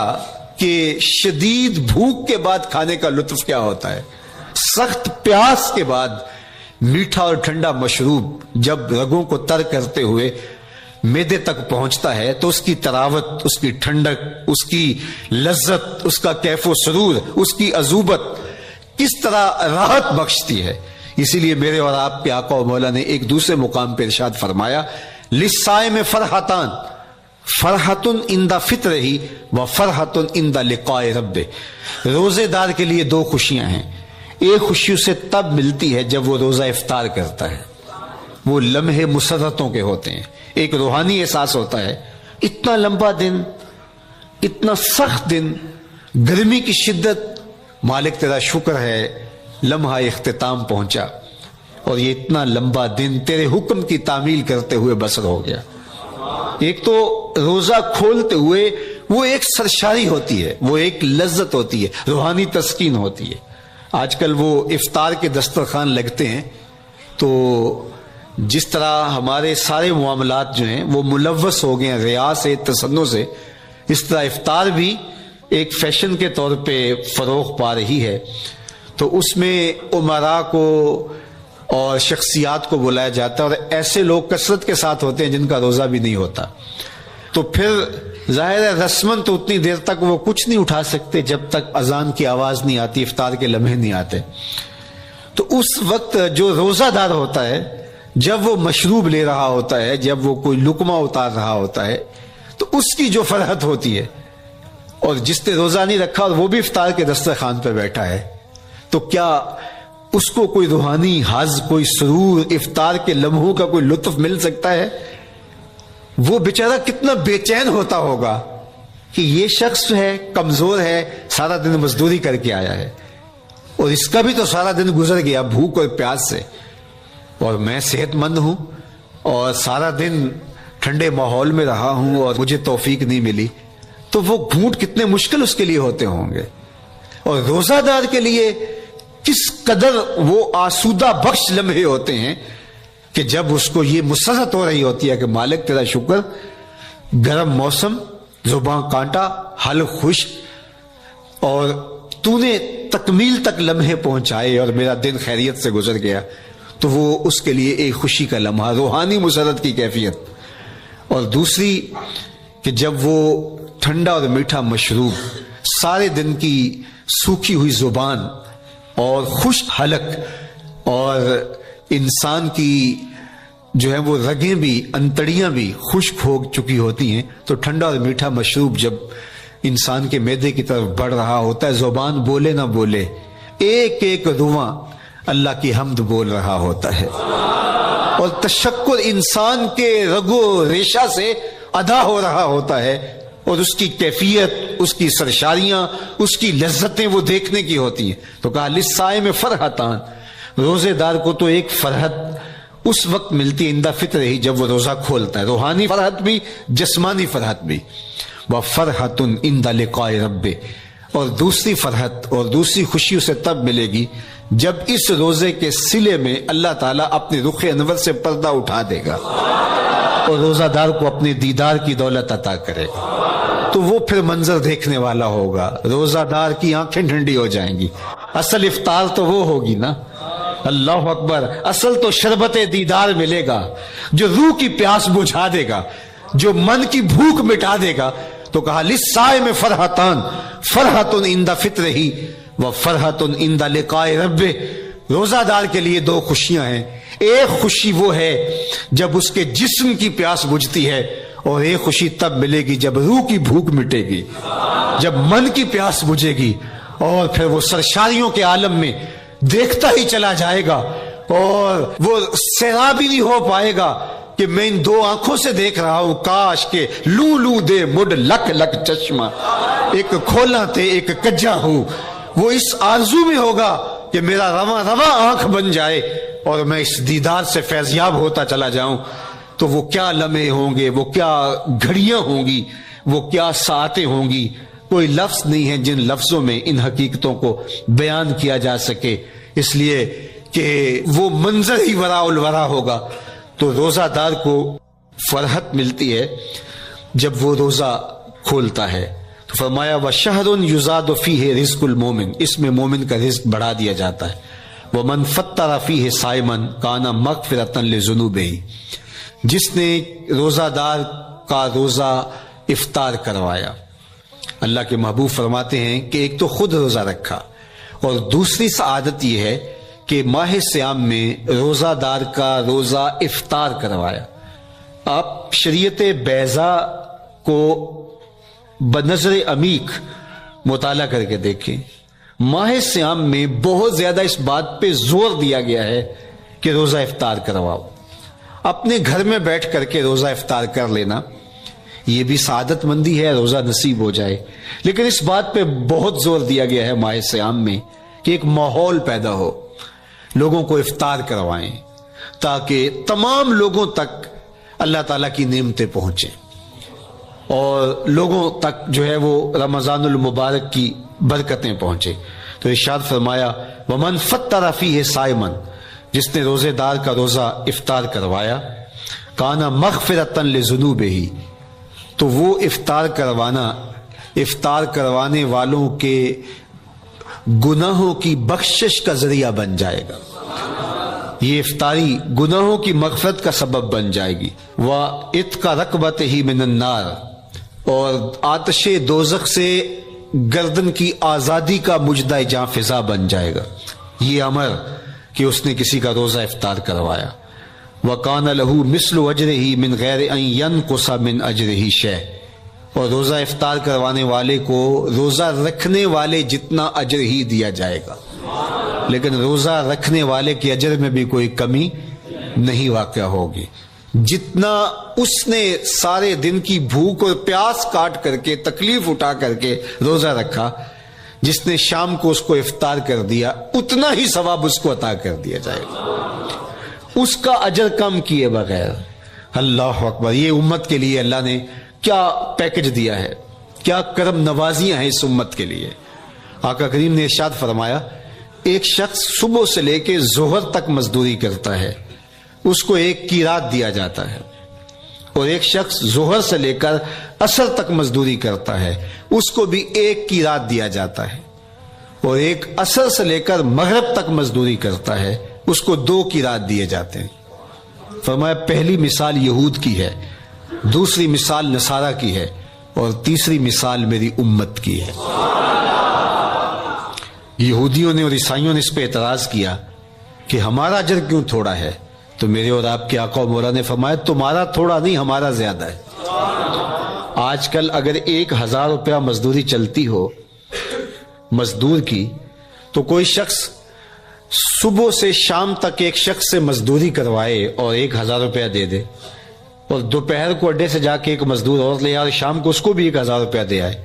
کہ شدید بھوک کے بعد کھانے کا لطف کیا ہوتا ہے، سخت پیاس کے بعد میٹھا اور ٹھنڈا مشروب جب رگوں کو تر کرتے ہوئے معدے تک پہنچتا ہے تو اس کی تراوت، اس کی ٹھنڈک، اس کی لذت، اس کا کیف و سرور، اس کی عذوبت کس طرح راحت بخشتی ہے۔ اسی لیے میرے اور آپ کے آقا و مولا نے ایک دوسرے مقام پہ ارشاد فرمایا، للصائم فرحتان، فرحت عند فطرہ و فرحت عند لقاء ربہ۔ روزے دار کے لیے دو خوشیاں ہیں، ایک خوشی اسے تب ملتی ہے جب وہ روزہ افطار کرتا ہے، وہ لمحے مسرتوں کے ہوتے ہیں، ایک روحانی احساس ہوتا ہے، اتنا لمبا دن، اتنا سخت دن، گرمی کی شدت، مالک تیرا شکر ہے لمحہ اختتام پہنچا اور یہ اتنا لمبا دن تیرے حکم کی تعمیل کرتے ہوئے بسر ہو گیا۔ ایک تو روزہ کھولتے ہوئے وہ ایک سرشاری ہوتی ہے، وہ ایک لذت ہوتی ہے، روحانی تسکین ہوتی ہے۔ آج کل وہ افطار کے دسترخوان لگتے ہیں تو جس طرح ہمارے سارے معاملات جو ہیں وہ ملوث ہو گئے ہیں ریا سے، تسنن سے، اس طرح افطار بھی ایک فیشن کے طور پہ فروغ پا رہی ہے۔ تو اس میں امراء کو اور شخصیات کو بلایا جاتا ہے اور ایسے لوگ کثرت کے ساتھ ہوتے ہیں جن کا روزہ بھی نہیں ہوتا، تو پھر ظاہر ہے رسمن تو اتنی دیر تک وہ کچھ نہیں اٹھا سکتے جب تک اذان کی آواز نہیں آتی، افطار کے لمحے نہیں آتے۔ تو اس وقت جو روزہ دار ہوتا ہے جب وہ مشروب لے رہا ہوتا ہے، جب وہ کوئی لقمہ اتار رہا ہوتا ہے، تو اس کی جو فرحت ہوتی ہے، اور جس نے روزہ نہیں رکھا اور وہ بھی افطار کے دسترخوان پہ بیٹھا ہے، تو کیا اس کو کوئی روحانی حظ، کوئی سرور، افطار کے لمحوں کا کوئی لطف مل سکتا ہے؟ وہ بیچارہ کتنا بے چین ہوتا ہوگا کہ یہ شخص ہے، کمزور ہے، سارا دن مزدوری کر کے آیا ہے اور اس کا بھی تو سارا دن گزر گیا بھوک اور پیاس سے، اور میں صحت مند ہوں اور سارا دن ٹھنڈے ماحول میں رہا ہوں اور مجھے توفیق نہیں ملی، تو وہ گھونٹ کتنے مشکل اس کے لیے ہوتے ہوں گے۔ اور روزہ دار کے لیے کس قدر وہ آسودہ بخش لمحے ہوتے ہیں کہ جب اس کو یہ مسرت ہو رہی ہوتی ہے کہ مالک تیرا شکر، گرم موسم، زباں کانٹا، حلق خشک، اور تو نے تکمیل تک لمحے پہنچائے اور میرا دن خیریت سے گزر گیا، تو وہ اس کے لیے ایک خوشی کا لمحہ، روحانی مسرت کی کیفیت۔ اور دوسری کہ جب وہ ٹھنڈا اور میٹھا مشروب، سارے دن کی سوکھی ہوئی زبان اور خشک حلق اور انسان کی جو ہے وہ رگیں بھی، انتڑیاں بھی خشک ہو چکی ہوتی ہیں، تو ٹھنڈا اور میٹھا مشروب جب انسان کے معدے کی طرف بڑھ رہا ہوتا ہے، زبان بولے نہ بولے، ایک ایک رواں اللہ کی حمد بول رہا ہوتا ہے، اور تشکر انسان کے رگو ریشہ سے ادا ہو رہا ہوتا ہے، اور اس کی کیفیت، اس کی سرشاریاں، اس کی لذتیں وہ دیکھنے کی ہوتی ہیں۔ تو کہا للصائم فرحتان، روزے دار کو تو ایک فرحت اس وقت ملتی ہے عند فطر ہی جب وہ روزہ کھولتا ہے، روحانی فرحت بھی جسمانی فرحت بھی، وَفَرْحَةٌ عِنْدَ لِقَاءِ رَبِّهِ، اور دوسری فرحت اور دوسری خوشی اسے تب ملے گی جب اس روزے کے صلے میں اللہ تعالیٰ اپنے رخ انور سے پردہ اٹھا دے گا اور روزہ دار کو اپنے دیدار کی دولت عطا کرے گا، تو وہ پھر منظر دیکھنے والا ہوگا، روزہ دار کی آنکھیں ٹھنڈی ہو جائیں گی۔ اصل افطار تو وہ ہوگی نا، اللہ اکبر، اصل تو شربت دیدار ملے گا جو روح کی پیاس بجھا دے گا، جو من کی بھوک مٹا دے گا۔ تو کہا للصائم فرحتان، فرحت عند فطرہ وفرحت عند لقاء ربہ، روزہ دار کے لیے دو خوشیاں ہیں، ایک خوشی وہ ہے جب اس کے جسم کی پیاس بجھتی ہے، اور ایک خوشی تب ملے گی جب روح کی بھوک مٹے گی، جب من کی پیاس بجھے گی، اور پھر وہ سرشاریوں کے عالم میں دیکھتا ہی چلا جائے گا، اور وہ سیراب ہی نہیں ہو پائے گا کہ میں ان دو آنکھوں سے دیکھ رہا ہوں، کاش کے لوں لوں دے مڈ لک لک چشمہ، ایک کھولا تے ایک کجا ہوں۔ وہ اس آرزو میں ہوگا کہ میرا رواں رواں آنکھ بن جائے اور میں اس دیدار سے فیضیاب ہوتا چلا جاؤں۔ تو وہ کیا لمحے ہوں گے، وہ کیا گھڑیاں ہوں گی، وہ کیا ساعتیں ہوں گی، کوئی لفظ نہیں ہے جن لفظوں میں ان حقیقتوں کو بیان کیا جا سکے، اس لیے کہ وہ منظر ہی وراء الورا ہوگا۔ تو روزہ دار کو فرحت ملتی ہے جب وہ روزہ کھولتا ہے، تو فرمایا وَشَهْرٌ يُزَادُ فِيهِ رِزْقُ الْمُؤْمِنِ، اس میں مومن کا رزق بڑھا دیا جاتا ہے۔ وَمَنْ فَطَّرَ فِيهِ صَائِمًا كَانَ مَغْفِرَةً لِذُنُوبِهِ، جس نے روزہ دار کا روزہ افطار کروایا۔ اللہ کے محبوب فرماتے ہیں کہ ایک تو خود روزہ رکھا، اور دوسری سعادت یہ ہے کہ ماہ سیام میں روزہ دار کا روزہ افطار کروایا۔ آپ شریعت بیضاء کو بنظر عمیق مطالعہ کر کے دیکھیں، ماہ سیام میں بہت زیادہ اس بات پہ زور دیا گیا ہے کہ روزہ افطار کرواؤ۔ اپنے گھر میں بیٹھ کر کے روزہ افطار کر لینا یہ بھی سعادت مندی ہے، روزہ نصیب ہو جائے، لیکن اس بات پہ بہت زور دیا گیا ہے ماہ سیام میں کہ ایک ماحول پیدا ہو، لوگوں کو افطار کروائیں تاکہ تمام لوگوں تک اللہ تعالیٰ کی نعمتیں پہنچیں اور لوگوں تک جو ہے وہ رمضان المبارک کی برکتیں پہنچے۔ تو ارشاد فرمایا وَمَنْ فَطَّرَ فِيهِ صَائِمًا، جس نے روزے دار کا روزہ افطار کروایا، کانا مغفرۃ لذنوبہ، تو وہ افطار کروانے والوں کے گناہوں کی بخشش کا ذریعہ بن جائے گا، یہ افطاری گناہوں کی مغفرت کا سبب بن جائے گی۔ وَعِتْقَ رَقْبَتِهِ مِنَ النَّارِ، اور آتش دوزخ سے گردن کی آزادی کا مجدہ جاں فضا بن جائے گا یہ امر کہ اس نے کسی کا روزہ افطار کروایا۔ وَقَانَ لَهُ مِثْلُ أَجْرِهِ مِنْ غَيْرِ أَنْ يَنْقُصَ مِنْ أَجْرِهِ شَيْءٌ، اور روزہ افطار کروانے والے کو روزہ رکھنے والے جتنا اجر ہی دیا جائے گا، لیکن روزہ رکھنے والے کے اجر میں بھی کوئی کمی نہیں واقع ہوگی۔ جتنا اس نے سارے دن کی بھوک اور پیاس کاٹ کر کے تکلیف اٹھا کر کے روزہ رکھا، جس نے شام کو اس کو افطار کر دیا اتنا ہی ثواب اس کو عطا کر دیا جائے گا، اس کا اجر کم کیے بغیر۔ اللہ اکبر، یہ امت کے لیے اللہ نے کیا پیکج دیا ہے، کیا کرم نوازیاں ہیں اس امت کے لیے۔ آقا کریم نے ارشاد فرمایا ایک شخص صبح سے لے کے ظہر تک مزدوری کرتا ہے، اس کو ایک قیراط دیا جاتا ہے، اور ایک شخص ظہر سے لے کر عصر تک مزدوری کرتا ہے، اس کو بھی ایک قیراط دیا جاتا ہے، اور ایک عصر سے لے کر مغرب تک مزدوری کرتا ہے، اس کو 2 قیراط دیے جاتے ہیں۔ فرمایا پہلی مثال یہود کی ہے، دوسری مثال نصارہ کی ہے، اور تیسری مثال میری امت کی ہے۔ یہودیوں نے اور عیسائیوں نے اس پہ اعتراض کیا کہ ہمارا اجر کیوں تھوڑا ہے، تو میرے اور آپ کے آقا و مولا نے فرمایا تمہارا تھوڑا نہیں، ہمارا زیادہ ہے۔ آج کل اگر 1000 روپیہ مزدوری چلتی ہو مزدور کی، تو کوئی شخص صبح سے شام تک ایک شخص سے مزدوری کروائے اور 1000 روپیہ دے دے، اور دوپہر کو اڈے سے جا کے ایک مزدور اور لے آئے اور شام کو اس کو بھی 1000 روپیہ دے آئے،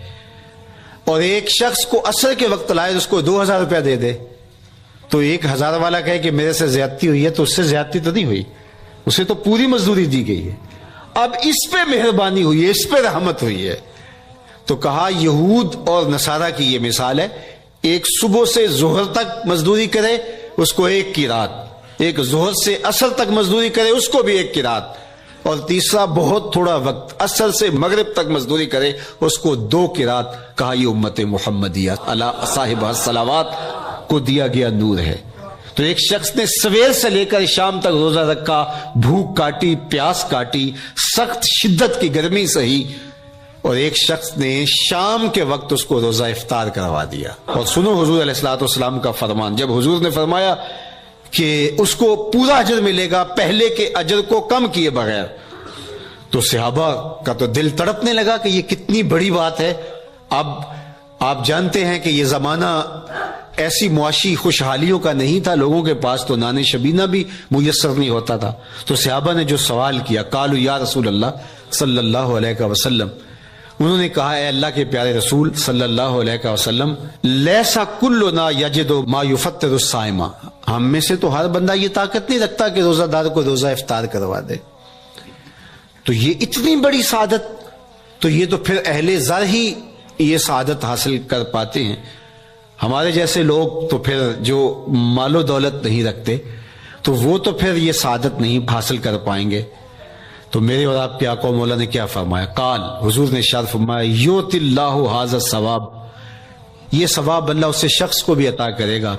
اور ایک شخص کو عصر کے وقت لائے اس کو 2000 روپیہ دے دے، تو 1000 والا کہے کہ میرے سے زیادتی ہوئی ہے تو اس سے زیادتی تو نہیں ہوئی, اسے تو پوری مزدوری دی گئی ہے, اب اس پہ مہربانی ہوئی ہے, اس پہ رحمت ہوئی ہے. تو کہا یہود اور نصارہ کی یہ مثال ہے, ایک صبح سے ظہر تک مزدوری کرے اس کو 1 قیراط, ایک ظہر سے عصر تک مزدوری کرے اس کو بھی 1 قیراط, اور تیسرا بہت تھوڑا وقت عصر سے مغرب تک مزدوری کرے اس کو 2 قیراط. کہا یہ امت محمدیہ علی صاحب الصلوات کو دیا گیا نور ہے. تو ایک شخص نے سویر سے لے کر شام تک روزہ رکھا, بھوک کاٹی, پیاس کاٹی, سخت شدت کی گرمی سہی, اور ایک شخص نے شام کے وقت اس کو روزہ افطار کروا دیا. اور سنو حضور علیہ الصلوۃ والسلام کا فرمان, جب حضور نے فرمایا کہ اس کو پورا اجر ملے گا پہلے کے اجر کو کم کیے بغیر, تو صحابہ کا تو دل تڑپنے لگا کہ یہ کتنی بڑی بات ہے. اب آپ جانتے ہیں کہ یہ زمانہ ایسی معاشی خوشحالیوں کا نہیں تھا, لوگوں کے پاس تو نان شبینہ بھی میسر نہیں ہوتا تھا. تو صحابہ نے جو سوال کیا, قالوا یا رسول اللہ صلی اللہ علیہ وسلم, انہوں نے کہا اے اللہ کے پیارے رسول صلی اللہ علیہ وسلم, لیسا کلنا یجد ما یفطر الصائم, ہم میں سے تو ہر بندہ یہ طاقت نہیں رکھتا کہ روزہ دار کو روزہ افطار کروا دے. تو یہ اتنی بڑی سعادت, تو یہ تو پھر اہل زر ہی یہ سعادت حاصل کر پاتے ہیں. ہمارے جیسے لوگ تو پھر جو مال و دولت نہیں رکھتے تو وہ تو پھر یہ سعادت نہیں حاصل کر پائیں گے. تو میرے اور آپ کے آقا مولا نے کیا فرمایا, قال, حضور نے ارشاد فرمایا, یوت اللہ ھذا الثواب, یہ ثواب اللہ اس شخص کو بھی عطا کرے گا,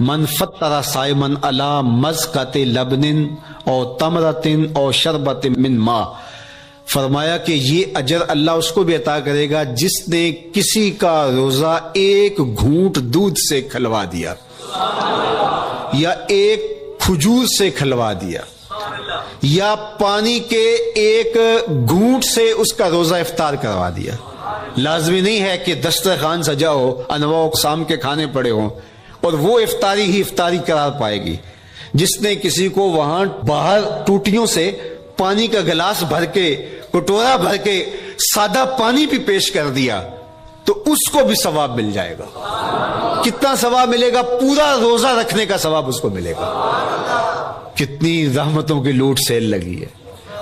من فطر صائما علی مزقۃ لبن او تمرۃ او شربۃ من ماء, فرمایا کہ یہ اجر اللہ اس کو بھی عطا کرے گا جس نے کسی کا روزہ 1 گھونٹ دودھ سے کھلوا دیا, یا 1 کھجور سے کھلوا دیا, یا پانی کے 1 گھونٹ سے اس کا روزہ افطار کروا دیا. لازمی نہیں ہے کہ دسترخوان سجا ہو, انواع اقسام کے کھانے پڑے ہوں, اور وہ افطاری ہی افطاری قرار پائے گی. جس نے کسی کو وہاں باہر ٹوٹیوں سے پانی کا گلاس بھر کے, کٹورا بھر کے سادہ پانی بھی پیش کر دیا تو اس کو بھی ثواب مل جائے گا. کتنا ثواب ملے گا؟ پورا روزہ رکھنے کا ثواب اس کو ملے گا. کتنی رحمتوں کی لوٹ سیل لگی ہے.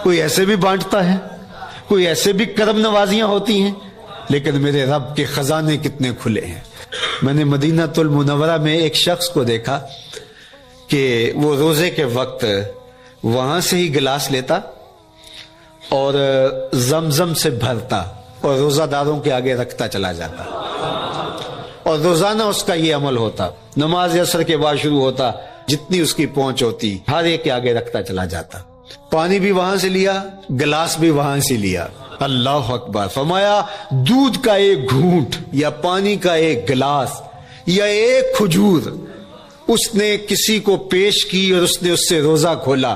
کوئی ایسے بھی بانٹتا ہے, کوئی ایسے بھی کرم نوازیاں ہوتی ہیں, لیکن میرے رب کے خزانے کتنے کھلے ہیں. میں نے مدینہ المنورہ میں ایک شخص کو دیکھا کہ وہ روزے کے وقت وہاں سے ہی گلاس لیتا اور زمزم سے بھرتا اور روزہ داروں کے آگے رکھتا چلا جاتا, اور روزانہ اس کا یہ عمل ہوتا. نماز عصر کے بعد شروع ہوتا, جتنی اس کی پہنچ ہوتی ہر ایک کے آگے رکھتا چلا جاتا. پانی بھی وہاں سے لیا, گلاس بھی وہاں سے لیا. اللہ اکبر. فرمایا دودھ کا 1 گھونٹ یا پانی کا 1 گلاس یا 1 کھجور اس نے کسی کو پیش کی اور اس نے اس سے روزہ کھولا.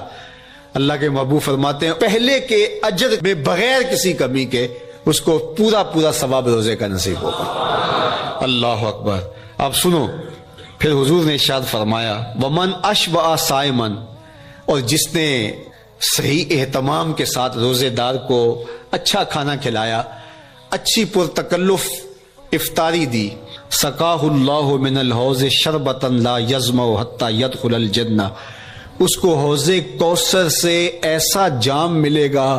اللہ کے محبوب فرماتے ہیں پہلے کے اجر میں بغیر کسی کمی کے اس کو پورا ثواب روزے کا نصیب ہوگا. اللہ اکبر. اب سنو, پھر حضور نے ارشاد فرمایا ومن اشبع صائما, اور جس نے صحیح اہتمام کے ساتھ روزے دار کو اچھا کھانا کھلایا, اچھی پرتکلف افطاری دی, سقاہ اللہ من الحوض شربتا لا یظمأ حتی یدخل الجنہ, اس کو حوض کوثر سے ایسا جام ملے گا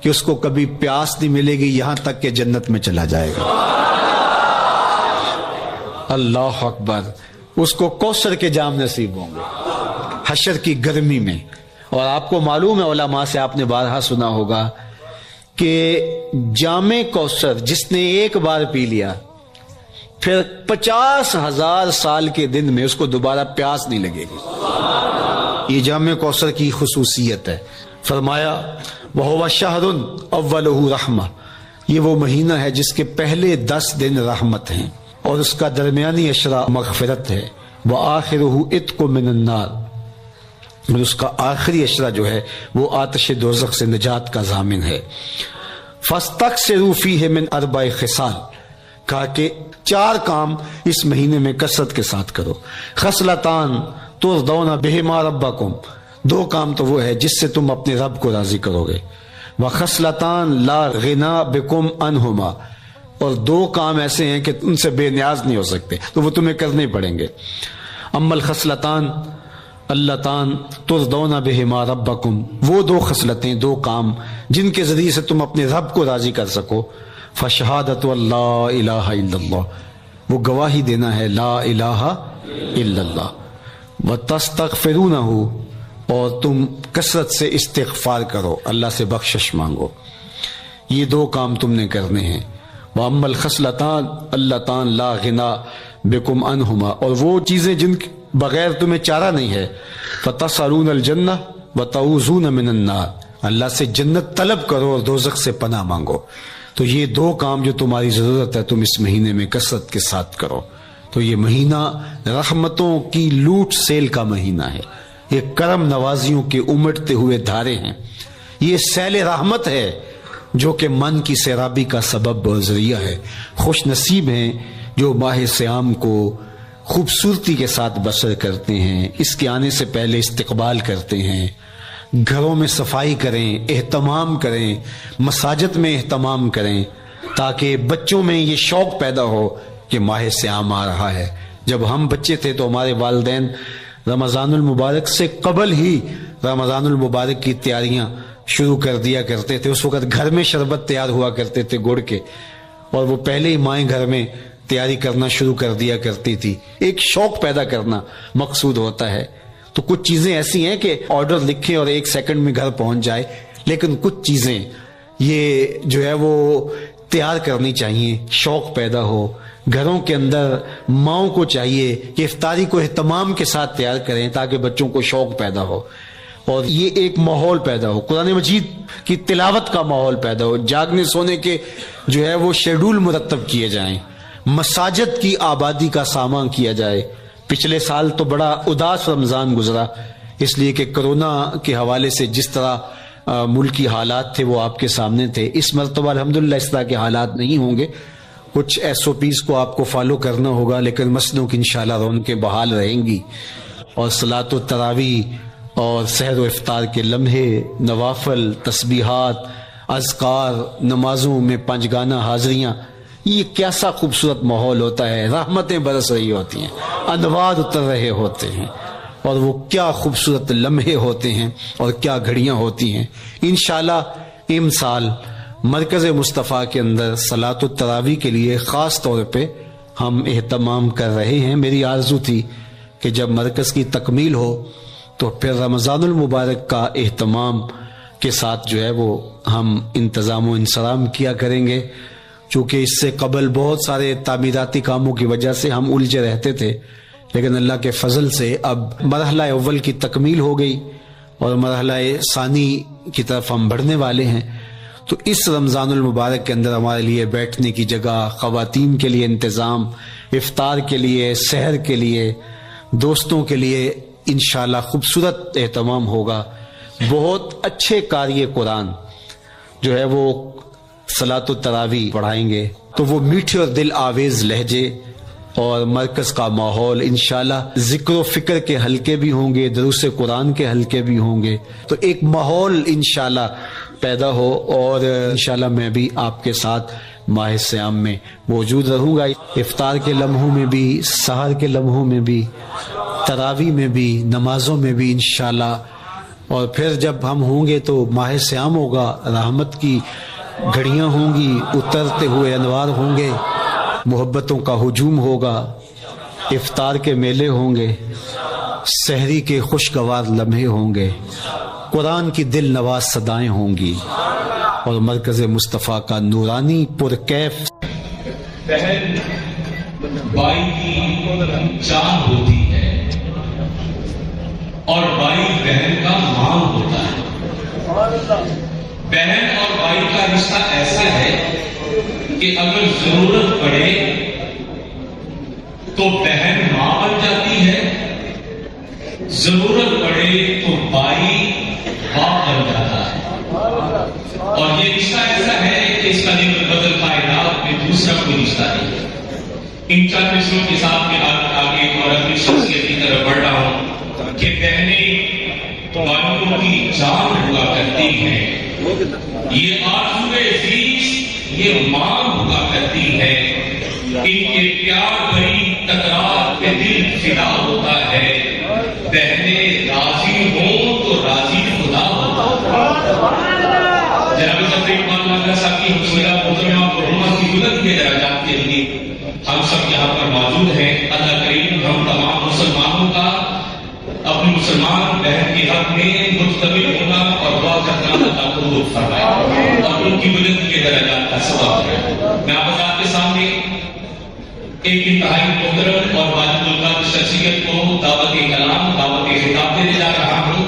کہ اس کو کبھی پیاس نہیں ملے گی یہاں تک کہ جنت میں چلا جائے گا. اللہ اکبر. اس کو کوثر کے جام نصیب ہوں گے حشر کی گرمی میں. اور آپ کو معلوم ہے, علماء سے آپ نے بارہا سنا ہوگا کہ جام کوثر جس نے 1 بار پی لیا پھر 50,000 سال کے دن میں اس کو دوبارہ پیاس نہیں لگے گی. یہ جام کوثر کی خصوصیت ہے. فرمایا وَهُوَ شَهْرٌ أَوَّلُهُ رَحْمَةٌ, یہ وہ مہینہ ہے جس کے پہلے 10 دن رحمت ہیں اور اس کا درمیانی عشرہ مغفرت ہے. وَآخِرُهُ عِتْقٌ مِّنَ النَّارِ, اور اس کا آخری عشرہ جو ہے وہ آتش دوزخ سے نجات کا ضامن ہے. فَاسْتَكْثِرُوا فِيهِ مِنْ 4 خِصَالٍ, کہا کہ 4 کام اس مہینے میں کثرت کے ساتھ کرو. خصلتان ترضون بہما ربکم, 2 کام تو وہ ہے جس سے تم اپنے رب کو راضی کرو گے. وخصلتان لا غنا بکم عنہما, اور 2 کام ایسے ہیں کہ ان سے بے نیاز نہیں ہو سکتے تو وہ تمہیں کرنے پڑیں گے. اما الخصلتان اللتان ترضون بہما ربکم، وہ دو خصلتیں، دو کام جن کے ذریعے سے تم اپنے رب کو راضی کر سکو، فشہادت اللہ الہ الا اللہ، وہ گواہی دینا ہے لا الہ الا اللہ، وتستغفرونہ، اور تم کثرت سے استغفار کرو، اللہ سے بخشش مانگو، یہ دو کام تم نے کرنے ہیں۔ وَأَمَّا الْخَصْلَتَانِ اللَّتَانِ لَا غِنَىٰ بِكُمْ عَنْهُمَا، اور وہ چیزیں جن کے بغیر تمہیں چارہ نہیں ہے، فَتَسْأَلُونَ الْجَنَّةَ وَتَعُوذُونَ مِنَ النَّارِ، اللہ سے جنت طلب کرو اور دوزخ سے پناہ مانگو۔ تو یہ دو کام جو تمہاری ضرورت ہے تم اس مہینے میں کثرت کے ساتھ کرو۔ تو یہ مہینہ رحمتوں کی لوٹ سیل کا مہینہ ہے، یہ کرم نوازیوں کے امٹتے ہوئے دھارے ہیں، یہ سیل رحمت ہے جو کہ من کی سیرابی کا سبب اور ذریعہ ہے۔ خوش نصیب ہیں جو ماہ صیام کو خوبصورتی کے ساتھ بسر کرتے ہیں، اس کے آنے سے پہلے استقبال کرتے ہیں، گھروں میں صفائی کریں، اہتمام کریں، مساجد میں اہتمام کریں، تاکہ بچوں میں یہ شوق پیدا ہو کہ ماہ صیام آ رہا ہے۔ جب ہم بچے تھے تو ہمارے والدین رمضان المبارک سے قبل ہی رمضان المبارک کی تیاریاں شروع کر دیا کرتے تھے۔ اس وقت گھر میں شربت تیار ہوا کرتے تھے گڑ کے، اور وہ پہلے ہی مائیں گھر میں تیاری کرنا شروع کر دیا کرتی تھی۔ ایک شوق پیدا کرنا مقصود ہوتا ہے۔ تو کچھ چیزیں ایسی ہیں کہ آرڈر لکھیں اور 1 سیکنڈ میں گھر پہنچ جائے، لیکن کچھ چیزیں یہ جو ہے وہ تیار کرنی چاہیے، شوق پیدا ہو۔ گھروں کے اندر ماؤں کو چاہیے کہ افطاری کو اہتمام کے ساتھ تیار کریں تاکہ بچوں کو شوق پیدا ہو، اور یہ ایک ماحول پیدا ہو، قرآن مجید کی تلاوت کا ماحول پیدا ہو، جاگنے سونے کے جو ہے وہ شیڈول مرتب کیے جائیں، مساجد کی آبادی کا سامان کیا جائے۔ پچھلے سال تو بڑا اداس رمضان گزرا، اس لیے کہ کرونا کے حوالے سے جس طرح ملکی حالات تھے وہ آپ کے سامنے تھے۔ اس مرتبہ الحمدللہ اس طرح کے حالات نہیں ہوں گے، کچھ SOPs کو آپ کو فالو کرنا ہوگا، لیکن مسجدوں کی انشاءاللہ رونقیں بحال رہیں گی، اور صلاۃ التراویح اور سحر و افطار کے لمحے، نوافل، تسبیحات، اذکار، نمازوں میں 5 گانہ حاضریاں، یہ کیسا خوبصورت ماحول ہوتا ہے، رحمتیں برس رہی ہوتی ہیں، انوار اتر رہے ہوتے ہیں، اور وہ کیا خوبصورت لمحے ہوتے ہیں اور کیا گھڑیاں ہوتی ہیں۔ انشاءاللہ امسال مرکز مصطفیٰ کے اندر صلاۃ التراویح کے لیے خاص طور پہ ہم اہتمام کر رہے ہیں۔ میری آرزو تھی کہ جب مرکز کی تکمیل ہو تو پھر رمضان المبارک کا اہتمام کے ساتھ جو ہے وہ ہم انتظام و انصرام کیا کریں گے، چونکہ اس سے قبل بہت سارے تعمیراتی کاموں کی وجہ سے ہم الجھے رہتے تھے، لیکن اللہ کے فضل سے اب مرحلہ اول کی تکمیل ہو گئی اور مرحلہ ثانی کی طرف ہم بڑھنے والے ہیں۔ تو اس رمضان المبارک کے اندر ہمارے لیے بیٹھنے کی جگہ، خواتین کے لیے انتظام، افطار کے لیے، سحر کے لیے، دوستوں کے لیے انشاءاللہ خوبصورت اہتمام ہوگا۔ بہت اچھے قاری قرآن جو ہے وہ صلاۃ التراویح پڑھائیں گے، تو وہ میٹھے اور دل آویز لہجے اور مرکز کا ماحول، انشاءاللہ ذکر و فکر کے حلقے بھی ہوں گے، دروس قرآن کے حلقے بھی ہوں گے، تو ایک ماحول انشاءاللہ پیدا ہو، اور انشاءاللہ میں بھی آپ کے ساتھ ماہ صیام میں موجود رہوں گا، افطار کے لمحوں میں بھی، سحر کے لمحوں میں بھی، تراویح میں بھی، نمازوں میں بھی انشاءاللہ۔ اور پھر جب ہم ہوں گے تو ماہ صیام ہوگا، رحمت کی گھڑیاں ہوں گی، اترتے ہوئے انوار ہوں گے، محبتوں کا ہجوم ہوگا، افطار کے میلے ہوں گے، سحری کے خوشگوار لمحے ہوں گے، قرآن کی دل نواز صدائیں ہوں گی، اور مرکز مصطفیٰ کا نورانی پرکیف بہن بھائی کی جان ہوتی ہے اور بھائی بہن کا ماں ہوتا ہے۔ بہن اور بھائی کا رشتہ ایسا ہے کہ اگر ضرورت پڑے تو بہن ماں بن جاتی ہے، ضرورت پڑے تو بھائی باپ بن جاتا ہے۔ اور یہ رشتہ ایسا ہے کہ اس کا ذکر بدل کائنات میں دوسرا کوئی رشتہ نہیں ہے۔ ان چند مصروں کے ساتھ میں آگے اور اپنی شخصیت کی طرف بڑھ رہا ہوں کہ بہنیں بھائیوں کی جان ہوا کرتی ہیں، یہ آرزوئے عزیز یہ ماں ہوا کرتی ہے، ان کے پیار بھری تکرار پہ دل فدا ہوتا ہے۔ ہے بہنیں راضی ہوں تو راضی خدا ہوتا ہے۔ جناب صدر اقبال ملک صاحب کی حسنہ محترمہ مرحومہ کی بلند کے درجات کے لیے ہم سب یہاں پر موجود ہیں۔ اللہ کریم ہم تمام مسلمانوں کا اپنی مسلمان بہن کے حق میں مجتمع ہونا اور دعا کرنا اللہ قبول فرمائے اور ان کی بلندی کے درجات کا ثواب کرے۔ میں آپ کے سامنے ایک انتہائی محترم اور واجب القدر شخصیت کو دعوت کلام، دعوت خطاب دینے جا رہا ہوں،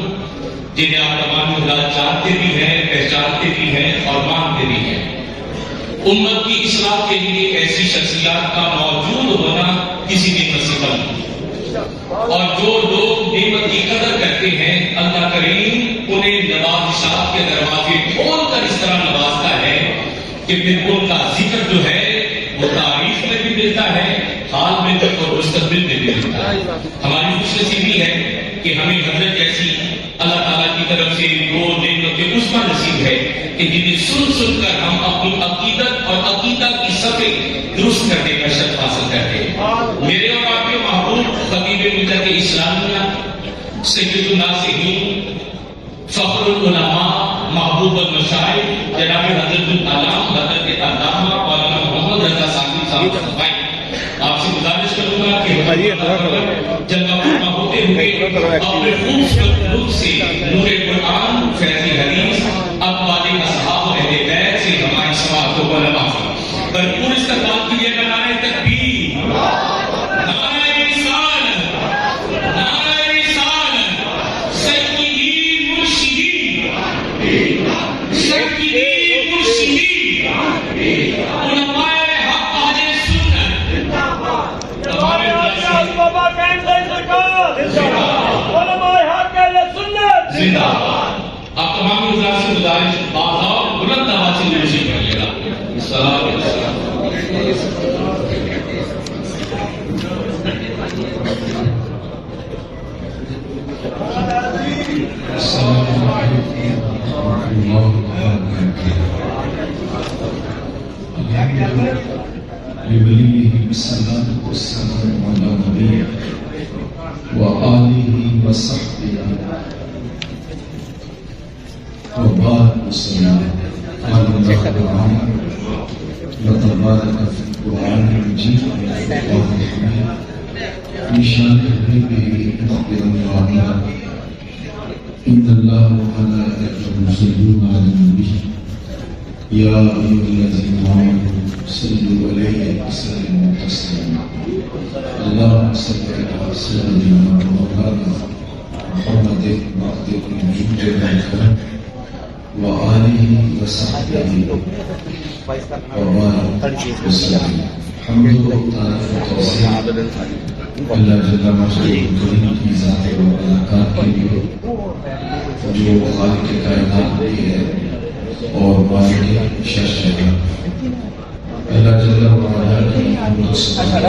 جنہیں آپ تمام حضرات جانتے بھی ہیں، پہچانتے بھی ہیں اور مانتے بھی ہیں۔ امت کی اصلاح کے لیے ایسی شخصیات کا موجود ہونا کسی نعمت سے کم نہیں، اور جو لوگ نعمت کی قدر کرتے ہیں اللہ کریم انہیں نوازشات کے دروازے کھول کر اس طرح نوازتا ہے کہ پھر ان کا ذکر جو ہے وہ تاریخ میں بھی ملتا ہے، حال میں بھی اور مستقبل میں بھی ملتا ہے۔ ہماری خوش نصیبی ہے کہ ہمیں حضرت جیسی اللہ تعالیٰ کی طرف سے وہ نعمتیں اس پر نصیب ہے کہ جنہیں سن سن کر ہم اپنی عقیدت اور عقیدہ کی سطح درست کرنے کا شرف حاصل کرتے ہیں۔ میرے اور آپ کے محبوب خطیب ملت اسلامیہ سید الناصحین فخر العلماء محبوب المشائخ جناب حضرت العلام حضرت علامہ مولانا محمد رضا ثاقب صاحب فرمائیں، آپ سے گزارش کروں گا کہ جلوہ فرما ہوتے ہوئے اپنے خوبصورت لطف سے نور قرآن، فیض حدیث، اقوال اصحاب و اہل بیت سے ہماری سماعت کو بلند فرمائیں۔ بھرپور استقبال کیجیے گا نعرہ تکبیر، نعرہ رسالت، نعرہ رسالت، سیدی مرشدی، سیدی مرشدی، علماء حق اہل سنت، بابا کہیں سے سرکار علماء حق اہل سنت زندہ باد۔ آپ تمام حضرات سے گزارش باضابط بلند آواز سے نوشی کریے گا۔ السلام علیکم۔ السلام علیکم ورحمۃ اللہ وبرکاتہ۔ لوليه الصلاة والسلام على نبيه وآله وصحبه وبارك وسلم. قال الله تعالى وتبارك في القرآن المجيد والقرآن الحميد في شان حبيبه مخبرا وعظيما إن الله وملائكته يصلون على النبي يا أيها الذين آمنوا صلوا عليه وسلموا تسليما. اللهم صل على سيدنا مولانا محمد عبدك المجيد الأكرم وآله وصحبه وبارك وسلم. حمد و تعریف و توسیع اللہ جل مجدہ کریم کی ذات و برکات کے لیے جو خالق کائنات بھی ہے اور مالک شش جگہ اللہ جل وعلا کی